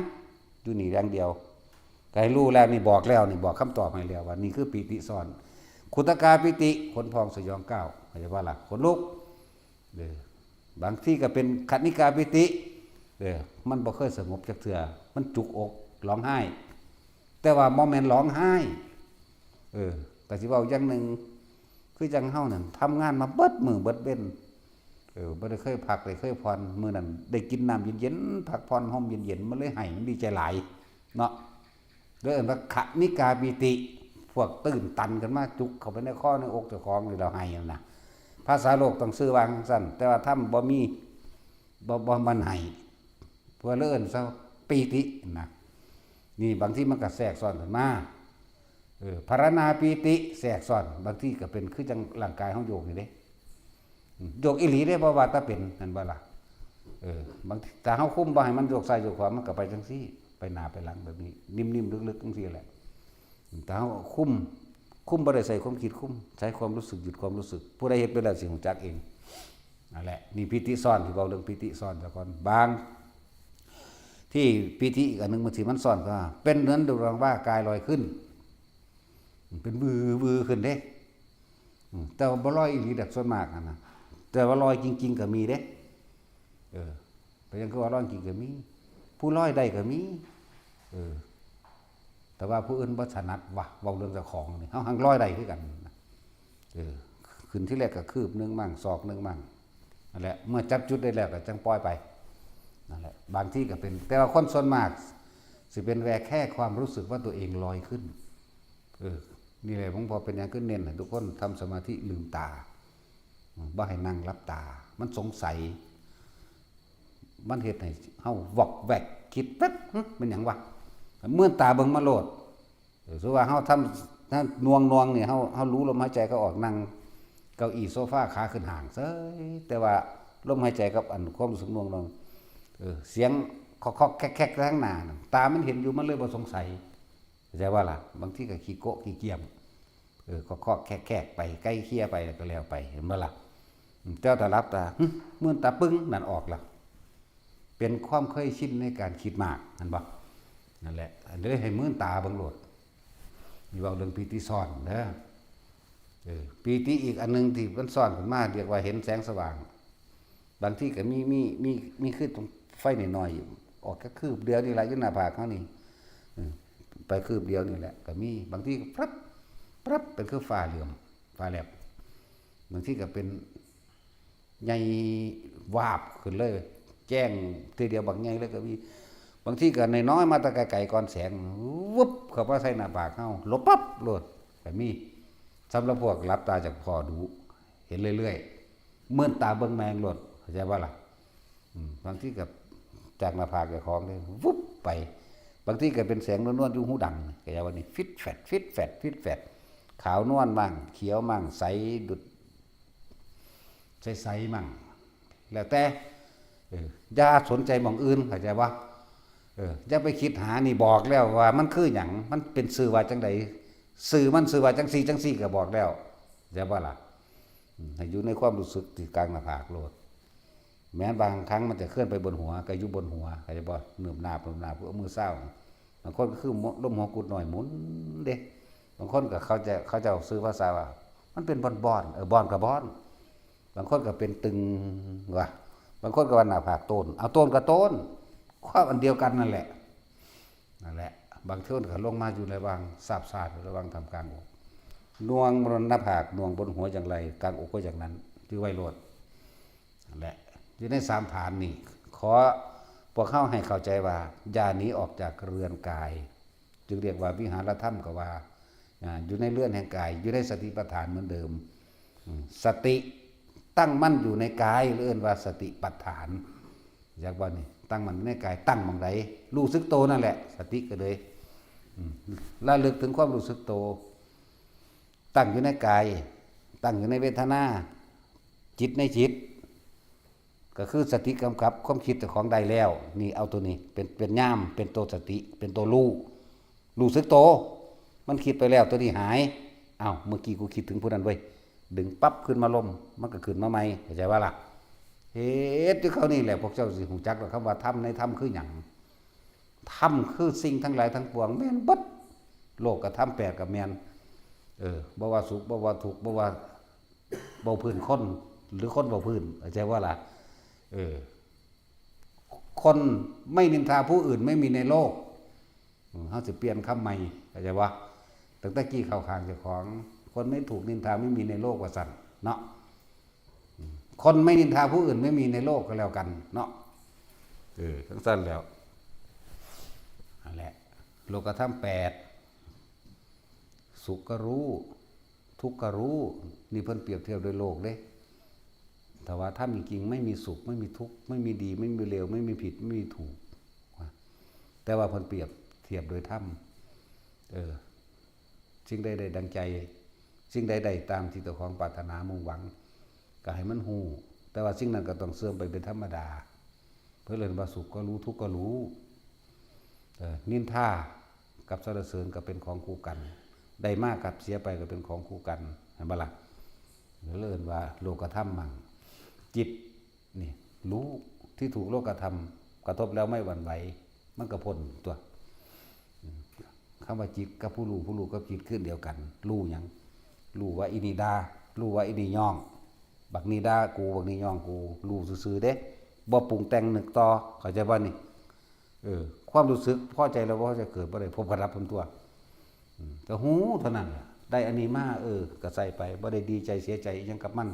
อยู่นี่อย่างเดียวก็ให้รู้แล้วนี่บอกแล้วนี่บอกคำตอบให้แล้วว่านี่คือปิติซ้อนขุตกาปิติขนพองสยองก้าวเข้าใจว่าล่ะขนลุกบางที่ก็เป็นขันนิกาปิติมันบ่เคยสงบจักเทื่อมันจุกอกร้องไห้แต่ว่าบ่แม่นร้องไห้แต่สิเว้าอย่างนึงคือจังเฮานั่นทำงานมาเบิดมื้อเบิดเว้นบ่ได้เคยพักได้เคยผ่อนมื้อนั้นได้กินน้ำเย็นๆพักผ่อนห่มเย็นๆมันเลยให้มันดีใจหลายเนาะเอิ้นว่าขนิกาปิติพวกตื่นตันกันมาจุกเข้าไปในคอในอกเจ้าของนี่เราให้นั่นน่ะภาษาโลกต้องซื้อวางซั่นแต่ว่าถ้าบ่มีบ่มันให้เพื่อเลิ่นซะปิตินะนี่บางทีมันก็แทรกซ้อนขึ้นมาภารณาปิติแทรกซ้อนบางทีก็เป็นคือจังร่างกายเฮาโยกนี่เด้โยกอีหลีได้บ่ว่าถ้าเป็นนั่นบ่ล่ะบางถ้าเฮาคุมบ่ให้มันโยกซ้ายโยกขวามันก็ไปจังซี่ไปหน้าไปหลังแบบนี้นิ่มๆลึกๆจังซี่แหละแต่เฮาคุมบ่ได้ใส่ความคิดคุมใช้ความรู้สึกหยุดความรู้สึกผู้ใดเฮ็ดเป็นแล้วสิรู้จักเองนั่นแหละนี่ปิติซ้อนที่เว้าเรื่องปิติซ้อนซะก่อนบางที่ปิติอีกอันนึงบางทีมันซ้อนก็เป็นเหมือนดูรังว่ากายลอยขึ้นเป็นบือขึ้นเด้แต่ว่าบ่ลอยอีหลีดักส่วนมากนะแต่ว่าลอยจริงๆก็มีเด้แต่ยังคือว่าลอยจริงก็มีผู้ลอยได้ก็มีแต่ว่าผู้อื่นบ่ถนัดว่าเว้าเรื่องเจ้าของนี่เฮาหังลอยได้คือกันขึ้นที่แรกก็คืบนึงมั่งศอกนึงมั่งนั่นแหละเมื่อจับจุดได้แล้วก็จังปล่อยไปนั่นแหละบางที่ก็เป็นแต่ว่าคนส่วนมากสิเป็นแค่ความรู้สึกว่าตัวเองลอยขึ้น นี่แหละผมพอเป็นอย่างขึ้นเน้นให้ทุกคนทำสมาธิลืมตาบ่ให้นั่งรับตามันสงสัยมันเฮ็ดให้เฮาวอกแวกคิดแป๊บเป็นหยังวะเมื่อตาเบิ่งมาโลดสมมุติว่าเฮาทำถ้านวงนี่เฮารู้ลมหายใจก็ออกนั่งเก้าอี้โซฟาขาขึ้นห่างเซ้ยแต่ว่าลมหายใจกับอันความรู้สึกนวงเสียงเคาะแคกๆข้างหน้าตามันเห็นอยู่มันเลยบ่สงสัยเข้าใจว่าล่ะบางทีก็ขี้โกะขี้เกียมเคาะแคกไปใกล้เคียไปก็แล้วไปเห็นบ่ล่ะเจ้าถ้ารับตาเมื่อตาปึ้งนั่นออกแล้วเป็นความเคยชินในการคิดมากนั่นบ่นั่นแหละเลยให้มื่นตาเบิ่งโลดมีเว้าเรื่องปีติซ่อนเด้อปีติอีกอันนึงที่มันซ่อนขึ้นมาเรียกว่าเห็นแสงสว่างบางทีก็มีคือตรงไฟน้อยๆออกแค่คืบเดียวนี่แหละอยู่หน้าผากเฮานี่ไปคืบเดียวนี่แหละก็มีบางทีก็ปรับเป็นคือฟ้าเหลื่อมฟ้าแลบบางทีก็เป็นใหญ่วาบขึ้นเลยแจ้งทีเดียวบักใหญ่เลยก็มีบางทีก็น้อยๆมาแต่ไกลๆก่อนแสงวุบเข้ามาใส่หน้าผากเฮาลบปั๊บโลดก็มีสำหรับพวกหลับตาจากพอดูเห็นเรื่อยๆเมื่อตาเบิ่งแมงโลดเข้าใจว่าล่ะบางทีก็จากหน้าผากเจ้าของเลยวุบไปบางทีก็เป็นแสงนวลๆอยู่หูดังก็อย่างว่านี่ฟิตแฟดขาวนวลมั่งเขียวมั่งใสดุดใสๆมั่งแล้วแต่อย่าสนใจหม่องอื่นเข้าใจว่าอย่าไปคิดหานี่บอกแล้วว่ามันคือหยังมันเป็นสื่อว่าจังใดสื่อมันสื่อว่าจังซี่ก็บอกแล้วเข้าใจว่าล่ะให้อยู่ในความรู้สึกที่กลางหน้าผากโลดแม้บางครั้งมันจะเคลื่อนไปบนหัวก็อยู่บนหัวเข้าใจบ่เนืบหน้าเอามือเศร้าบางคนก็คือลมหัวกุดหน่อยหมุนเด้บางคนก็เขาจะซื้อภาษาว่ามันเป็นบอนบอนกับบอนบางคนก็เป็นตึงว่ะบางคนก็ว่าหน้าผากโตนเอาโตนกับโตนความอันเดียวกันนั่นแหละบางเทื่อก็ลงมาอยู่ในวางสาบซาดระวังทำกลางอกนวงบนหน้าผากนวงบนหัวอย่างไรกลางอกก็อย่างนั้นที่ไว้โลดนั่นแหละอยู่ใน3ฐานนี่ขอพวกเข้าให้เข้าใจว่าอย่าหนีออกจากเรือนกายจึงเรียกว่าวิหารธรรมก็ว่าอยู่ในเรือนแห่งกายอยู่ในสติปัฏฐานเหมือนเดิมสติตั้งมั่นอยู่ในกายเรียกว่าสติปัฏฐานจากว่านี่ตั้งมันในกายตั้งมองใดรู้สึกโตนั่นแหละสติก็เลยระลึกถึงความรู้สึกโตตั้งอยู่ในกายตั้งอยู่ในเวทนาจิตในจิตก็คือสติกำกับความคิดของใดแล้วนี่เอาตัวนี้เป็นย่ามเป็นตัวสติเป็นตัวรู้สึกโตมันคิดไปแล้วตัวนี้หายอ้าวเมื่อกี้กูคิดถึงผู้นั้นเว้ยดึงปั๊บขึ้นมาลมมันก็ขึ้นมาใหม่เข้าใจว่าล่ะเฮ็ดที่เขานี่แหละพวกเจ้าสิหูจักว่าคำว่าธรรมในธรรมคือหยังธรรมคือสิ่งทั้งหลายทั้งปวงแม่นเบิดโลกกับธรรม8กับแม่นบ่ว่าสุขบ่ว่าทุกข์บ่ว่าบ่พื้นคนหรือคนบ่พื้นเข้าใจว่าล่ะคนไม่นินทาผู้อื่นไม่มีในโลกเฮาสิเปลี่ยนคำใหม่เข้าใจว่าตั้งแต่กี้เข้าข้างเจ้าของคนไม่ถูกนินทาไม่มีในโลกว่าซั่นเนาะคนไม่นินทาผู้อื่นไม่มีในโลกก็แล้วกันเนาะทั้งสั้นแล้วนั่นแหละโลกธรรม8สุขก็รู้ทุกข์ก็รู้นี่เพิ่นเปรียบเทียบโดยโลกเด้แต่ว่าถ้ามีจริงไม่มีสุขไม่มีทุกข์ไม่มีดีไม่มีเลวไม่มีผิดไม่มีถูกแต่ว่าเพิ่นเปรียบเทียบโดยธรรมสิ่งใดๆดังใจสิ่งใดๆตามที่เจ้าของปรารถนามุ่งหวังก็ให้มันฮู้แต่ว่าสิ่งนั้นก็ต้องเสื่อมไปเป็นธรรมดาเพื่อเรียนว่าสุขก็รู้ทุกข์ก็รู้นินทากับสรรเสริญก็เป็นของคู่กันได้มากกับเสียไปก็เป็นของคู่กันเห็นบ่ล่ะเรียนว่าโลกธรรมมั่งจิตนี่รู้ที่ถูกโลกธรรมกระทบแล้วไม่หวั่นไหวมันก็พ้นตัวคำว่าจิตกับผู้รู้กับจิตขึ้นเดียวกันรู้หยังรู้ว่าอินิดารู้ว่าอินิย่องบักนีดากูบักนีย่องกูรู้ซื่อๆเด้บ่ปรุงแต่งนึกต่อเข้าใจบ่นี่ความรู้สึกพอใจแล้วว่าจะเกิดบ่ได้พบกระรับพร้อมตัวก็หูเท่านั้นได้อันนี้มาก็ใส่ไปบ่ได้ดีใจเสียใจอีหยังกับมัน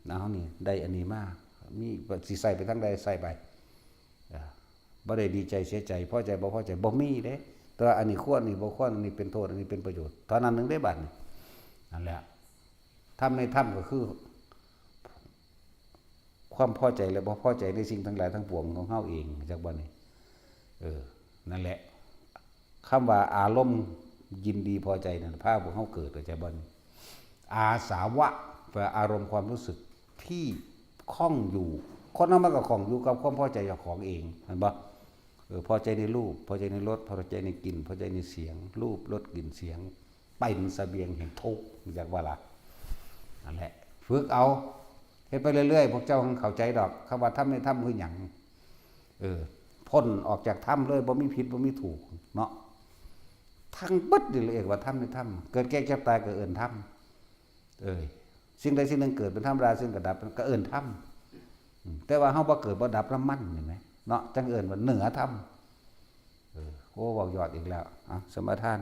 นะเฮานี่ได้อันนี้มามีสิใส่ไปทางใดใส่ไปบ่ได้ดีใจเสียใจพอใจบ่พอใจบ่มีเด้ไป แต่ว่าอันนี้ควรนี่บ่ควรอันนี้เป็นโทษอันนี้เป็นประโยชน์ตอนนั้นนึงได้บัดนี่นั่นแหละทำในถ้ำก็คือความพอใจและบ่พอใจในสิ่งทั้งหลายทั้งปวงของเฮาเองจากบ่นี้นั่นแหละคำว่าอารมณ์ยินดีพอใจนั่นพาพวกเฮาเกิดจากบ่นี้อาสาวะแปลอารมณ์ความรู้สึกที่คล้องอยู่คนนั้นมันก็คล้องอยู่กับความพอใจเจ้าของเองเห็นบ่พอใจในรูปพอใจในรสพอใจในกลิ่นพอใจในเสียงรูปรสกลิ่นเสียงเป็นเสบียงแห่งทุกข์จากว่าล่ะนั่นแหละฝึกเอาเฮ็ดไปเรื่อยๆพวกเจ้าคงเข้าใจดอกคำว่าถ้ำในถ้ำคือหยังพ้นออกจากถ้ำเลยบ่มีผิดบ่มีถูกเนาะทั้งเบิดนี่เรียกว่าถ้ำในถ้ำเกิดแก่เจ็บตายก็เอิ้นถ้ำสิ่งใดสิ่งหนึ่งเกิดเป็นธรรมดาสิ่งก็ดับก็เอิ้นถ้ำแต่ว่าเฮาบ่เกิดบ่ดับแล้วมันเห็นไหมเนาะจังเอิ้นว่าเหนือถ้ำโอ้บอกยอดอีกแล้วสมาทาน